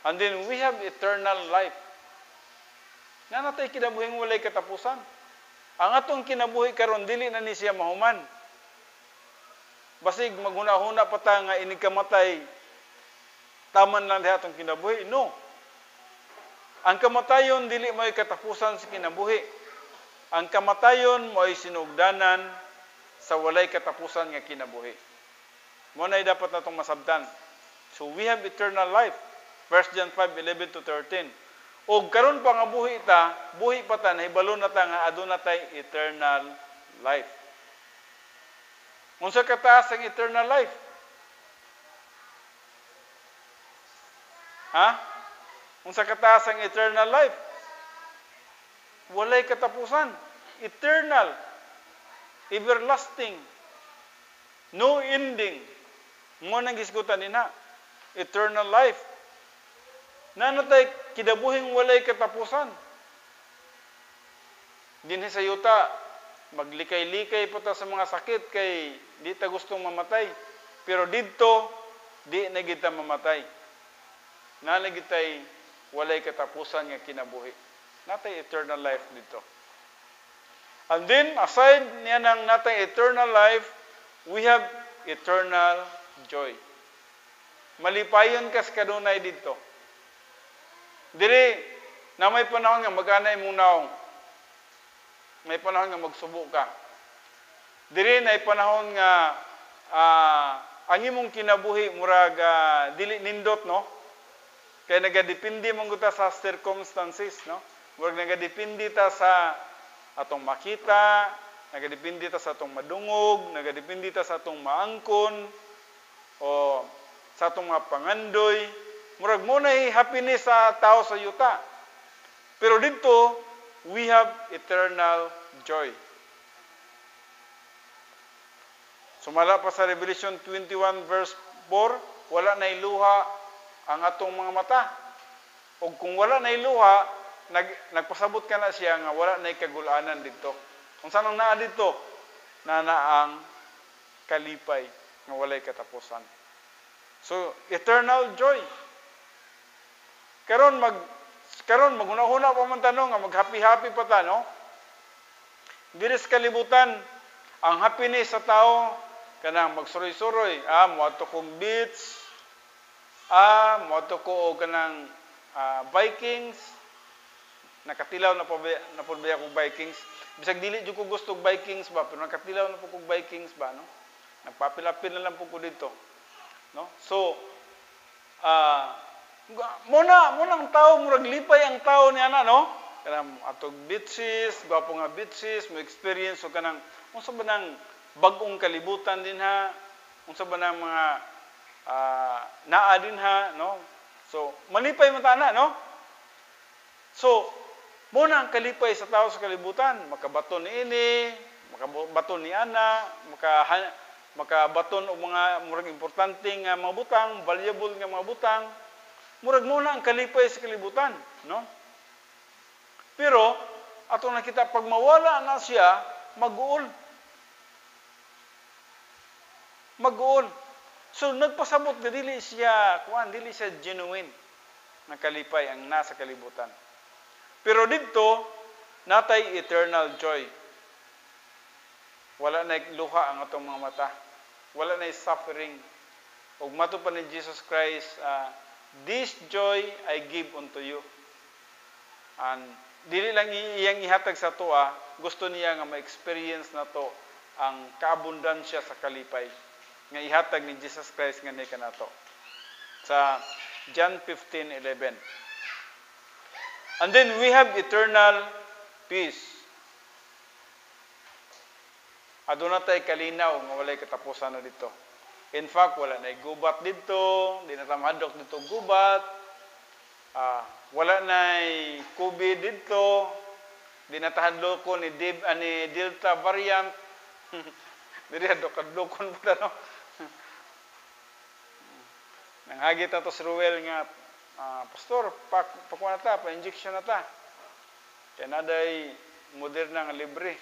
And then we have eternal life. Na natay kinabuhing walay katapusan. Ang atong kinabuhi karon dili na ni siya mahuman. Basig maghuna-huna pa ta nga inig kamatay taman lang diha atong kinabuhi. No. Ang kamatayon dili may katapusan sa kinabuhi. Ang kamatayon mo'y sinugdanan sa walay katapusan nga kinabuhi. Mo na dapat natong masabtan. So we have eternal life. 1 John 5:11-13. Og karon pa nga buhi pa ta nahibalo na ta nga aduna tay eternal life. Unsa ka taas ang eternal life? Ha? Unsa ka taas ang eternal life? Walay katapusan. Eternal. Everlasting. No ending. Mo nang gisgutan nina. Eternal life. Nanatay kidabuhing walay katapusan. Dinhi sa yuta, maglikay-likay po ta sa mga sakit kay di ta gustong mamatay. Pero didto, di na kita mamatay. Nalagitay walay katapusan nga kinabuhi. Natay eternal life dito. And then, aside niya ng natay eternal life, we have eternal joy. Malipayon kas kadunay dito. Diri, na may panahon nga mag-anay mong naong. May panahon nga magsubo ka. Diri, na panahon nga ang imong kinabuhi murag dili nindot, no? Kaya nagadepende mong ta sa circumstances, no? Murag nagadepende ta sa atong makita, nagadepende ta sa atong madungog, nagadepende ta sa atong maangkon, o sa atong mga pangandoy. Murag mo na happiness sa tao sa yuta. Pero dito, we have eternal joy. Sumala pa sa Revelation 21 verse 4, wala na iluha ang atong mga mata. O kung wala na iluha, nagpasabot ka na siya nga wala na ikagulanan dito. Kung saan ang naa dito? Ang kalipay nga walay katapusan. So, eternal joy. Karon maghuna-huna pa man tanong nga mag-happy-happy pa ta, no? Diri sa kalibutan, ang happiness sa tao kanang magsuroy-suroy, moadto kog beach, moadto ko og kanang Vikings, nakatilaw na po ba akong Vikings. Bisag dili jud ko gusto og Vikings ba, pero nakatilaw na po kog Vikings ba, no? Nagpapilapil na lang po ko dito, no? So, muna ang tao, murag lipay ang tao niya na, no? Kanang atog beaches, gwapo nga beaches, mo experience o kanang, unsa ba nang bagong kalibutan din ha, unsa ba nang mga naa din ha, no? So, malipay man ta na, no? So, muna ang kalipay sa tao sa kalibutan, makabaton ni ini, makabaton ni ana, makabaton og mga murag importante nga mga butang, valuable nga mga butang. Murag muna ang kalipay sa kalibutan, no? Pero ato nakita pag mawala na siya, mag-uol. Mag-uol. So nagpasabot nga dili siya genuine na kalipay ang nasa kalibutan. Pero dito natay eternal joy. Wala na luha ang atong mga mata. Wala na suffering. Ug mato pa ni Jesus Christ, this joy I give unto you. And dili lang iyang ihatag sa tuwa, gusto niya nga ma-experience na to ang kaabundansya sa kalipay nga ihatag ni Jesus Christ nga ni kanato. Sa John 15:11. And then we have eternal peace. Aduna tay kalinaw nga walay katapusan na dito. In fact, wala na gubat dito, di na tamadok dito gubat. Wala na COVID dito, di na tahadloko ni Delta variant. Diri adok-adokon po no. Nanghagit na to si Ruel nga, Pastor, pakuha na ta, pa-injection na ta. Kaya naday moderna nga libre.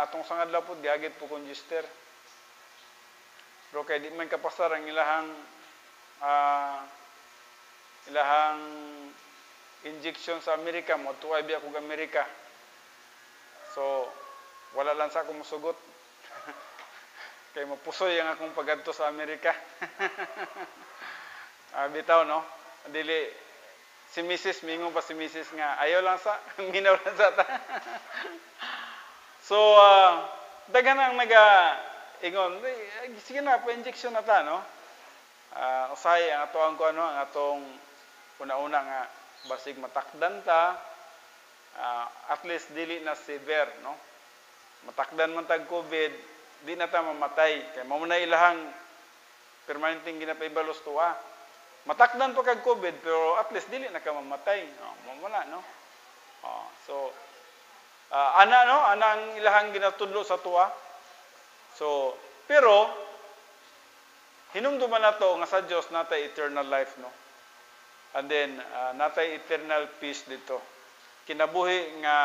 Atong sangad lapod, gagit po kong gister. Pero kaya di man kapasar ang ilahang injection sa Amerika, mo tuway biya kong Amerika. So, wala lang sa akong masugot. Kaya mapusoy ang akong pagadto sa Amerika. Bitaw, no? Dili, si Mrs. Mingon pa si Mrs. nga, ayaw lang sa, minaw lang sa ta. So, dagan ang ingon, sige na, pa-injection na ta, no? Usahay, ang atong una-una nga, basig matakdan ta, at least dili na severe, no? Matakdan man tag COVID, di na ta mamatay. Kaya mo na ilahang permanenteng ginapaybalos tuwa. Matakdan pa kag COVID, pero at least dili na ka mamatay. Mo na, no? So, ana ang ilahang ginatudlo sa tuwa. So, pero hinumduman nato nga sa Dios natay eternal life, no. And then natay eternal peace dito. Kinabuhi nga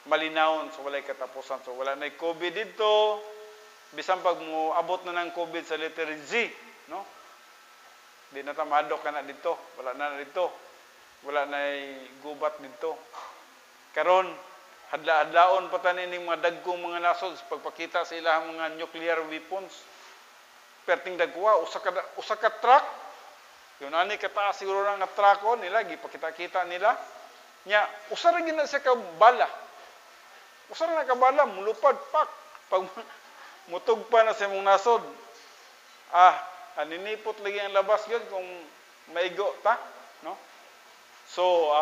malinawon so walay katapusan. So wala na COVID dito. Bisan pag mo abot na ng COVID sa letter Z, no. Di na ta madok kana dito. Wala na dito. Wala na gubat dito. Karon hadla-hadlaon pa tanin ning mga dagkong mga nasod sa pagpakita sa ilang mga nuclear weapons. Perting dagwa usa ka truck. Yun ani kataas siguro nga truck nila gipakita-kita nila. Nya usa ra gid na siya ka bala. Usa ra na ka bala mulupad pak pag mutug pa na sa imong nasod. Aninipot lagi ang labas gyud kung maigo ta, no? So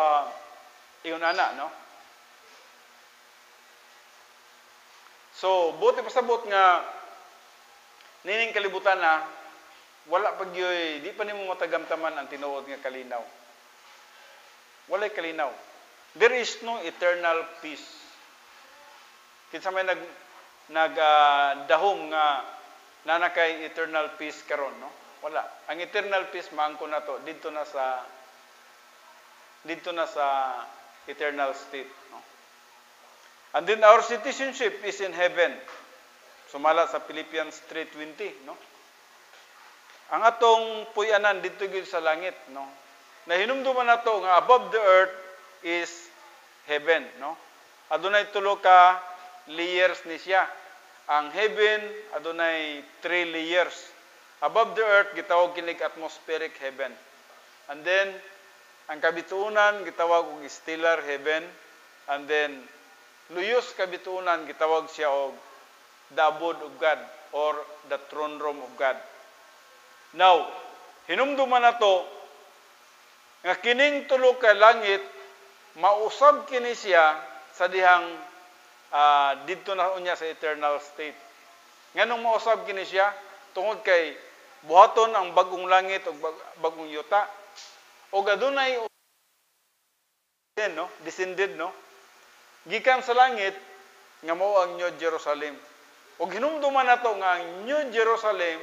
iyon ana, no? So, buti pasabot nga nining kalibutan na wala pagyoy, di pa nimo matagamtaman ang tinuod nga kalinaw. Walay kalinaw. There is no eternal peace. Kinsa may nagdahom nga nanakay eternal peace karon, no? Wala. Ang eternal peace maangko na to didto na sa eternal state, no? And then our citizenship is in heaven. Sumala sa Philippians 3:20, no? Ang atong puy-anan dito gyud sa langit, no? Nahinumduman nato nga above the earth is heaven, no? Adunay tulo ka layers ni siya. Ang heaven adunay 3 layers. Above the earth gitawag kinig atmospheric heaven. And then ang kabituunan gitawag og stellar heaven. And then luyos kabituunan gitawag siya og the abode of God or the throne room of God. Now, hinumduman nato nga kining tulo ka langit mausab kini siya sa dihang didto na unya sa eternal state. Nganong mausab kini siya tungod kay buhaton ang bagong langit ug bagong yuta. Og adunay descended, no? Gikan sa langit nga mao ang New Jerusalem. Ug hinumduman nato nga ang New Jerusalem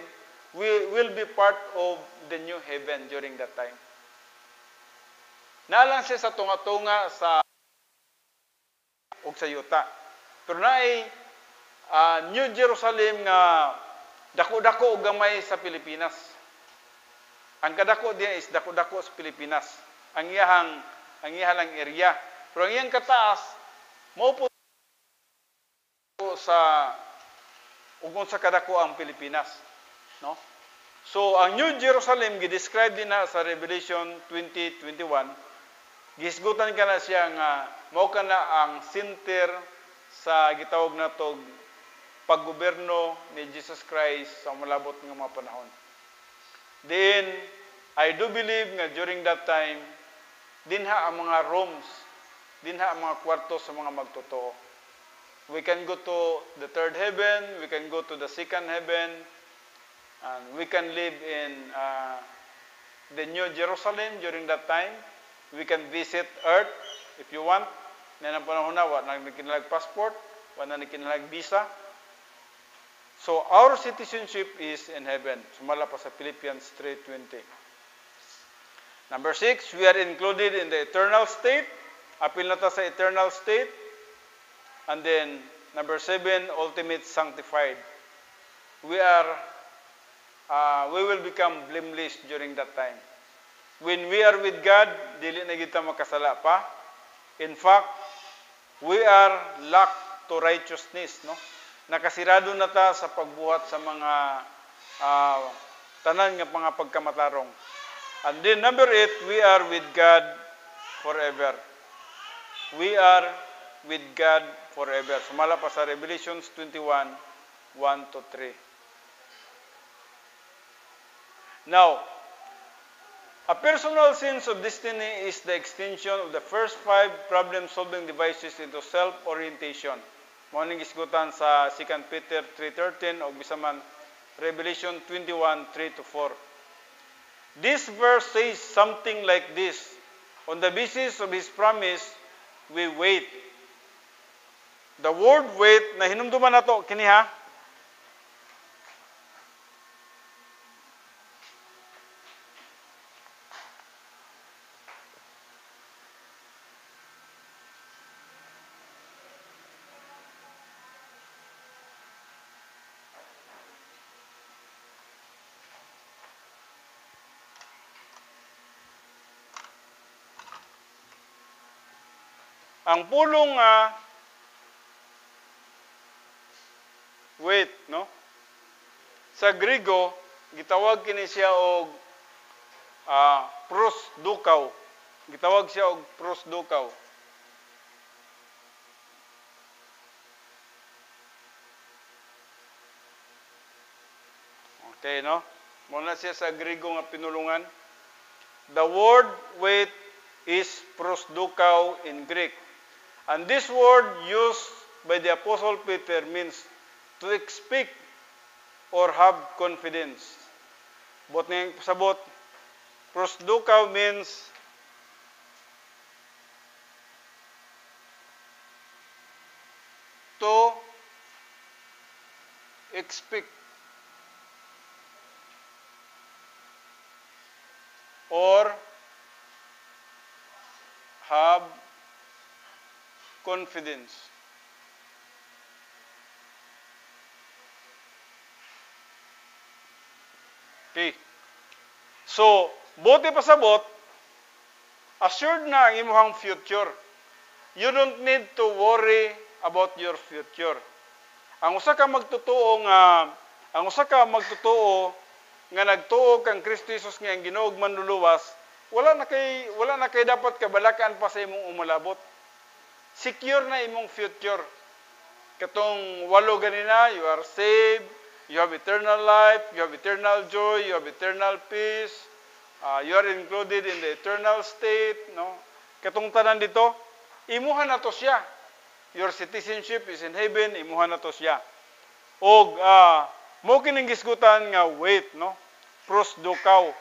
will be part of the new heaven during that time. Naalang siya sa tunga-tunga sa ug sa yuta. Pero naay New Jerusalem nga Dako-dako o gamay sa Pilipinas. Ang kadako diya is dako-dako sa Pilipinas. Ang iyahang area. Pero ang iyang kataas, maupo sa ugong sa kadako ang Pilipinas. No? So, ang New Jerusalem, gidescribe din na sa Revelation 20:21, gisgutan ka na siya nga, mao ka na ang center sa gitawag na to paggoberno ni Jesus Christ sa malabot ng mga panahon. Then, I do believe nga during that time, dinha ang mga rooms, dinha ang mga kwarto sa mga magtotoo. We can go to the third heaven, we can go to the second heaven, and we can live in the New Jerusalem during that time. We can visit Earth if you want. Na ng panahon na, wala na kinalag passport, wala na kinalag visa. So, our citizenship is in heaven. Sumala pa sa Philippians 3:20. Number 6, we are included in the eternal state. Apil na ta sa eternal state. And then, number 7, ultimate sanctified. We will become blameless during that time. When we are with God, dili na kita makasala pa. In fact, we are locked to righteousness, no? Nakasirado na ta sa pagbuhat sa mga tanan nga mga pagkamatarong. And then number 8, we are with God forever. We are with God forever. Sumala pa sa Revelations 21:1-3. Now, a personal sense of destiny is the extension of the first 5 problem-solving devices into self-orientation. Mao ning isgutan sa 2 Peter 3:13 o bisaman Revelation 21:3-4. This verse says something like this: on the basis of His promise, we wait. The word wait, na hinumduman nato kini ha. Ang pulong wait, no? Sa Griego, gitawag kini siya og prosdukaw. Gitawag siya og prosdukaw. Okay, no? Muna siya sa Griego nga pinulungan. The word wait is prosdukaw in Greek. And this word used by the Apostle Peter means to expect or have confidence. Bot ngayong pasabot, prosdukaw means to expect or have confidence. Okay. So, bote pasabot, assured na ang imong future. You don't need to worry about your future. Ang usa ka magtotoo nga nagtuo kang Kristo Jesus nga ang Ginoo ug manluluwas, wala na kay dapat kabalakan pa sa imong umulabot. Secure na imong future. Katong 8 ganina, you are saved, you have eternal life, you have eternal joy, you have eternal peace, you are included in the eternal state, no? Katong tanan dito, imuha na to siya. Your citizenship is in heaven, imuha na to siya. Og mo kining gisgutan nga wait, no? Prosdukaw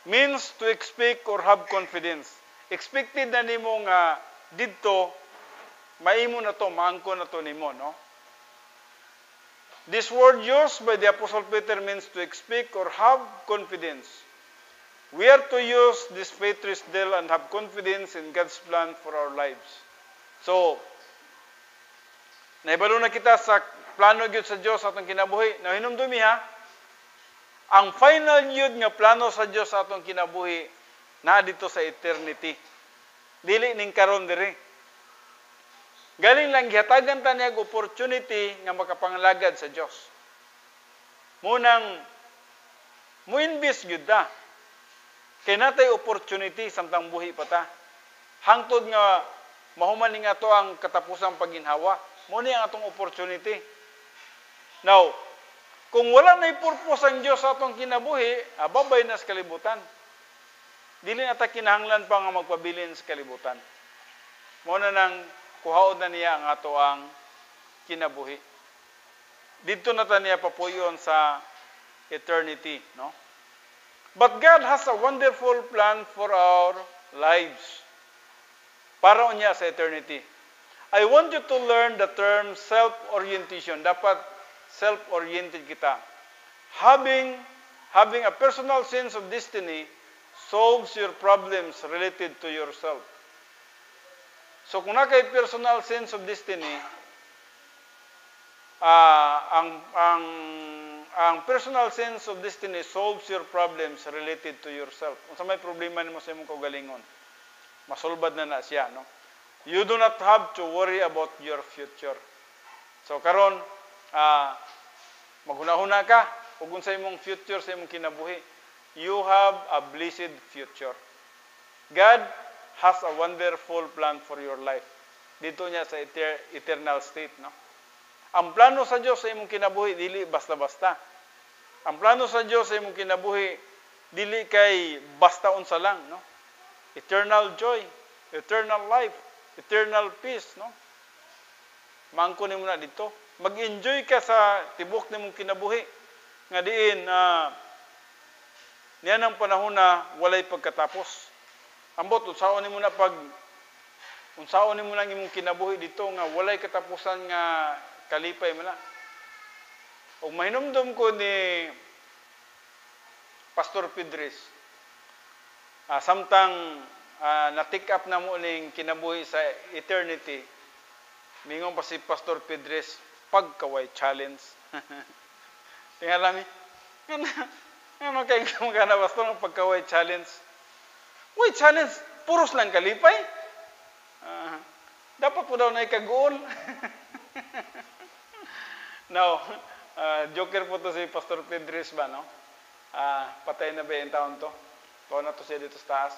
means to expect or have confidence. Expected na nimo nga dito maimo na to, maangko na to nimo, no? This word used by the Apostle Peter means to expect or have confidence. We are to use this faith still and have confidence in God's plan for our lives. So, naibalo na kita sa plano gyud sa Dios sa atong kinabuhi. Now hinumdumi ha. Ang final yun nga plano sa Dios sa atong kinabuhi na dito sa eternity. Dili ning karon diri. Galing lang gihatagan ta niya opportunity nga makapangalagad sa Dios. Munang muinbis gyud ta. Kay natay opportunity samtang buhi pa ta. Hangtod nga mahuman ning ato ang katapusang pagginhawa. Mo ni ang atong opportunity. Now, kung wala na'y purpose ang Diyos sa atong kinabuhi, babay na sa kalibutan. Dili na ta kinahanglan pa nga magpabilin sa kalibutan. Muna nang kuhaon na niya ang ato ang kinabuhi. Dito na ta niya papuyon sa eternity, no? But God has a wonderful plan for our lives. Para niya sa eternity. I want you to learn the term self-orientation. Dapat self-oriented kita. Having a personal sense of destiny solves your problems related to yourself. So kung nakay personal sense of destiny, ang personal sense of destiny solves your problems related to yourself. Kung sa may problema nimo sa imong kaugalingon, masolbad na siya, no? You do not have to worry about your future. So karon, maghuna-huna ka ug unsa imong future sa imong kinabuhi. You have a blessed future. God has a wonderful plan for your life. Dito niya sa eternal state, no? Ang plano sa Dios sa imong kinabuhi dili basta-basta. Ang plano sa Dios sa imong kinabuhi dili kay basta unsa lang, no? Eternal joy, eternal life, eternal peace, no? Mangko nimo na dito. Mag-enjoy ka sa tibok nimong kinabuhi. Nga diin, niyan ang panahon na walay pagkatapos. Ambot, unsaon nimo na unsaon nimo lang imong kinabuhi dito nga walay katapusan nga kalipay man na. Og mahinumdum ko ni Pastor Pedres, samtang na-take up na mo ning kinabuhi sa eternity, mingon pa si Pastor Pedres, pagkaway challenge. Tingnan mi. Ano kay magana pastor ng pagkaway challenge? Uy, challenge puros lang kalipay. Dapat po daw na ikagool. Now, joker po to si Pastor Pedres ba, no? Patay na ba yung taon to? Taon na to siya dito sa taas.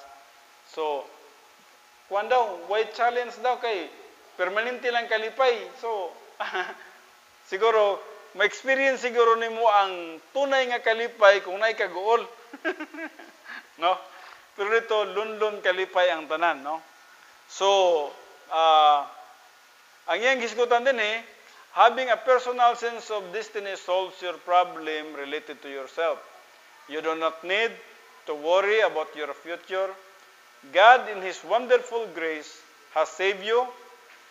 So, kuwan daw, white challenge daw kay permanente lang kalipay. So, siguro, ma-experience siguro nimo ang tunay nga kalipay kung naay kagool. No? Pero dito, lunlun kalipay ang tanan, no? So, ang iyang gisgutan din having a personal sense of destiny solves your problem related to yourself. You do not need to worry about your future. God, in His wonderful grace, has saved you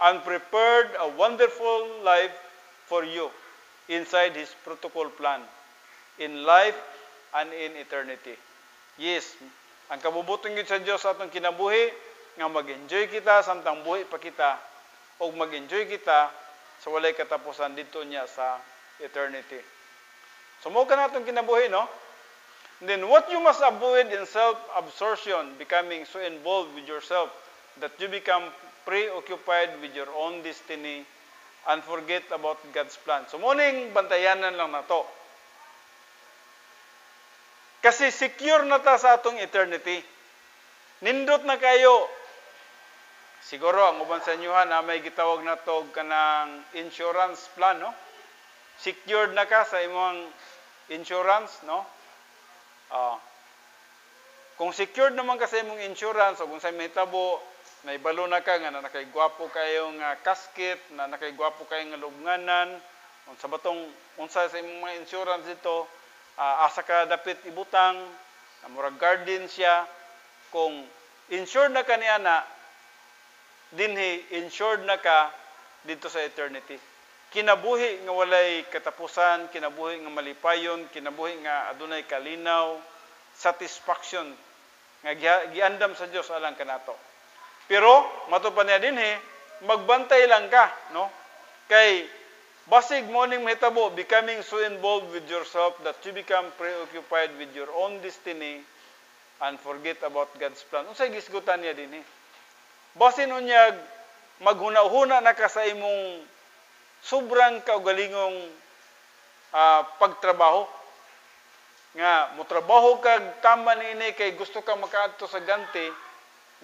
and prepared a wonderful life for you inside His protocol plan in life and in eternity. Yes, ang kabubutong yun sa Diyos sa atong kinabuhi, nga mag-enjoy kita samtang buhi pa kita, o mag-enjoy kita sa walay katapusan dito niya sa eternity. So, mo ka na itong kinabuhi, no? And then, what you must avoid in self-absorption, becoming so involved with yourself that you become preoccupied with your own destiny and forget about God's plan. So, muning bantayanan lang na to. Kasi secure na ta sa atong eternity. Nindot na kayo. Siguro, ang uban sa inyohan na may gitawag na to kanang insurance plan, no? Secured na ka sa imong insurance, no? Kung secured naman ka sa imong insurance, o kung sa mahitabo, naibalo na ka nga na nakaigwapo kayong casket, na nakaigwapo kayong lubnganan, sa batong unsa sa imong mga insurance dito, asa ka dapit ibutang, murag garden siya, kung insured na ka ni ana, dinhi insured na ka dito sa eternity. Kinabuhi nga walay katapusan, kinabuhi nga malipayon, kinabuhi nga adunay kalinaw, satisfaction nga giandam sa Dios alang kanato. Pero matupan niya dinhi, magbantay lang ka, no? Kay Basig mo ning mahitabo, becoming so involved with yourself that you become preoccupied with your own destiny and forget about God's plan. Unsay gisgutan niya dinhi? Basin unyag maghuna-huna na ka sa imong sobrang kaugalingong pagtrabaho. Nga motrabaho kag tama niini kay gusto ka makaadto sa ganti,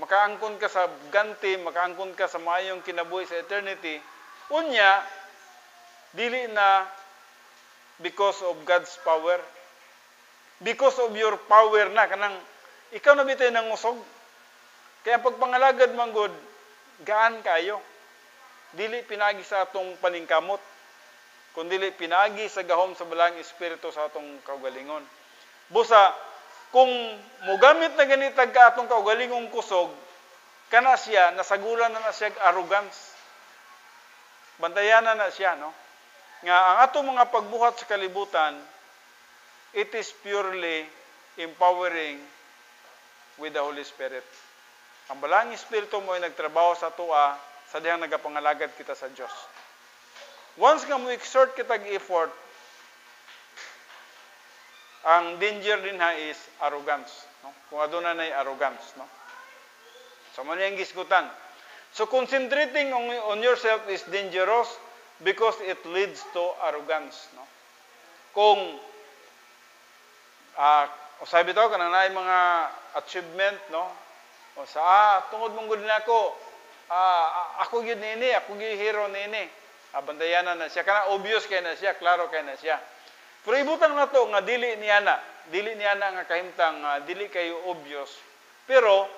makaangkon ka sa ganti, makaangkon ka sa maayong kinabuhi sa eternity. Unya dili na because of God's power. Because of your power na kanang ikaw na bitay nang usog. Kaya pagpangalagad manggod gaan kayo. Dili pinagi sa atong paningkamot, kundi pinagi sa gahom sa balang espiritu sa atong kaugalingon. Busa kung mogamit na ganitag ka atong kaugalingong kusog, kana siya nasagulan na siya arrogance. Bantayan na siya, no? Nga ang atong mga pagbuhat sa kalibutan, it is purely empowering with the Holy Spirit. Ang balang espiritu mo ay nagtrabaho sa tua sa dihang nagapangalagad kita sa Dios. Once nga mo exert kitag effort, ang danger din ha is arrogance, no? Kung aduna nay arrogance, no? So man yang gisgutan. So concentrating on yourself is dangerous because it leads to arrogance, no? Kung sabi to kanang naay mga achievement, no? O sa tungod mong gud nako, ako gyud nini, ako gyud hero nini. Bantayanan na siya kana obvious kay na siya, klaro kay na siya. Pero ibutang na to nga dili niya na nga kahimtang dili kayo obvious. Pero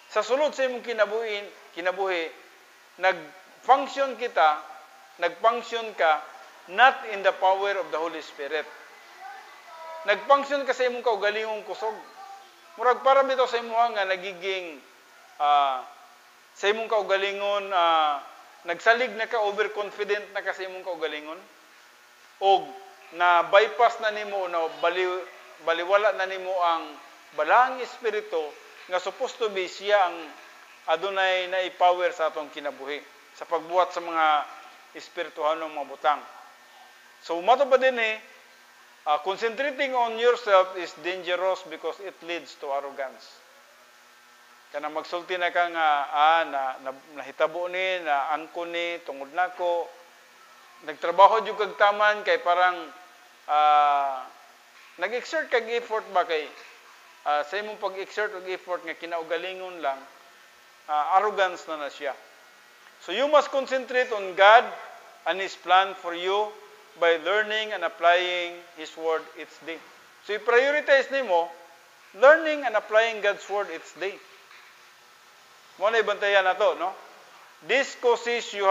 sa sulod sa imong kinabuhi, nag-function ka not in the power of the Holy Spirit. Nag-function ka sa imong kaugalingong kusog. Murag para bitaw sa imong nga nagiging sa imong kaugalingon nagsalig na ka, overconfident na ka sa imong kaugalingon, o na bypass na nimo, na baliwala na nimo ang balang espiritu nga supposed to be siya ang adunay na i-power sa atong kinabuhi sa pagbuhat sa mga espirituhanong mga butang. So mato pa din concentrating on yourself is dangerous because it leads to arrogance. Kana magsulti na ka nga nahitabo ni, na angko ni, tungod nako, nagtrabaho jud kag taman kay parang nag-exert kag effort ba kay sa imong pag-exert og effort nga kinaugalingon lang, arrogance na siya. So you must concentrate on God and His plan for you by learning and applying His word each day. So i-prioritize nimo learning and applying God's word each day. Mo na ibantayan na to, no? This causes you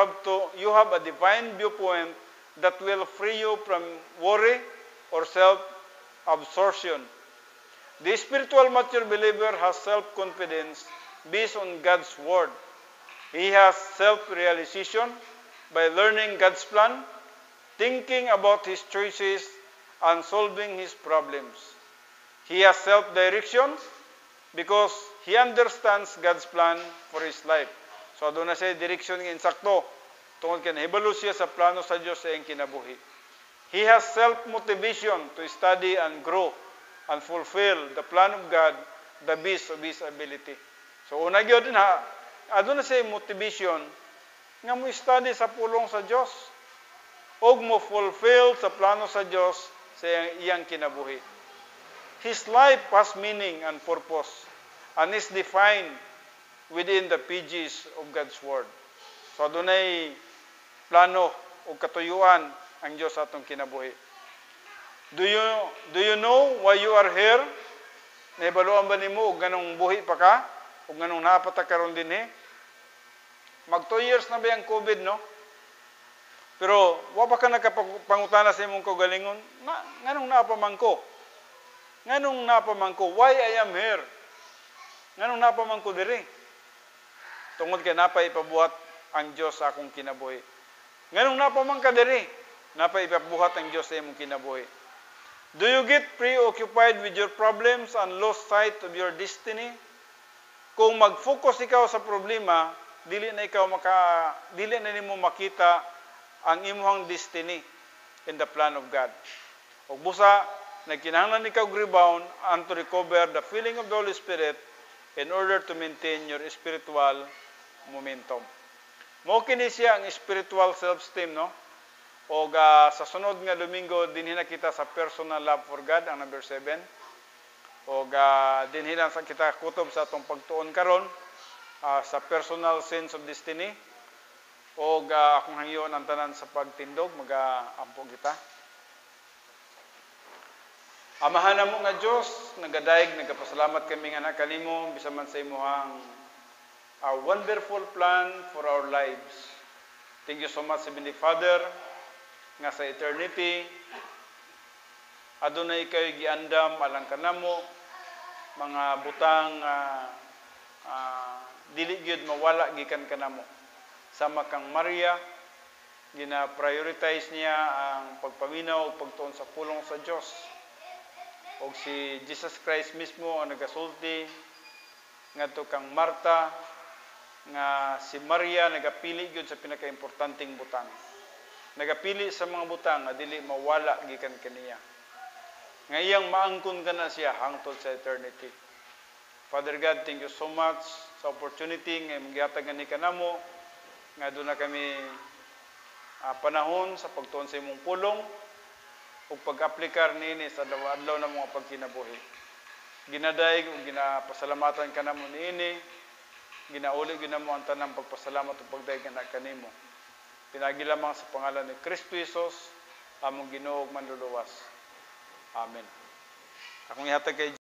have a divine viewpoint that will free you from worry or self-absorption. The spiritual mature believer has self-confidence based on God's word. He has self-realization by learning God's plan, thinking about his choices, and solving his problems. He has self-direction because he understands God's plan for his life. So doon na siya direksyon ng insakto. Tungkol kay nahibalo siya sa plano sa Diyos sa iyang kinabuhi. He has self-motivation to study and grow and fulfill the plan of God, the best of his ability. So una gyud na aduna siya motivation nga mo study sa pulong sa Diyos og mo fulfill sa plano sa Diyos sa iyang kinabuhi. His life has meaning and purpose and is defined within the pages of God's Word. So adunay plano o katuyuan ang Diyos sa atong kinabuhi. Do you know why you are here? Nahibaluan ba nimo og ganong buhi pa ka? O ganong napata karon dinhi? Mag 2 years na ba ang COVID, no? Pero wa pa ka nakapangutana sa imong kaugalingon, nganong napaman ko? Nganong napaman ko? Why I am here? Nganong napaman ko diri? Tungod kay napay ipabuhat ang Dios sa akong kinabuhi. Nganong napaman ka diri? Napay ipabuhat ang Dios sa imong kinabuhi. Do you get preoccupied with your problems and lost sight of your destiny? Kung mag-focus ikaw sa problema, dili na nimo makita ang imong destiny in the plan of God. Ug busa nagkinahanglan ikaw rebound and to recover the feeling of the Holy Spirit in order to maintain your spiritual momentum. Mo kini siya ang spiritual self-esteem, no? O sa sunod nga Domingo dinhi na kita sa personal love for God, ang number 7. O dinhi na sa kita kutob sa atong pagtuon karon sa personal sense of destiny. O akong hangyon ang tanan sa pagtindog, mag-ampo kita. Amahan mo nga Diyos, nagadayeg, nagapasalamat kami nga na kanimo, bisan man sa imuhang wonderful plan for our lives. Thank you so much, Heavenly Father, nga sa eternity, adunay kayo giandam alang kanamo, mga butang dili gyud mawala gikan kanamo. Sama kang Maria, gina-prioritize niya ang pagpaminaw o pagtuon sa pulong sa Diyos. O si Jesus Christ mismo ang nagasulti ngadto kang Marta nga si Maria nagapili gyud sa pinakaimportanteng butang. Nagapili sa mga butang nga dili mawala gikan kaniya. Nga iyang maangkon kana siya hangtod sa eternity. Father God, thank you so much sa opportunity nga magihatag ni kanamo nga doon na kami panahon sa pagtuon sa imong pulong ug pag-aplikar niini sa adlaw na mga pagkinabuhi. Ginadayeg ug ginapasalamatan kanamo niini, ginauli ginamo ang tanang pagpasalamat ug pagdayeg kanimo. Pinagi lamang sa pangalan ni Kristo Jesus, among Ginoo ug Manluluwas. Amen. Akong ihatag kay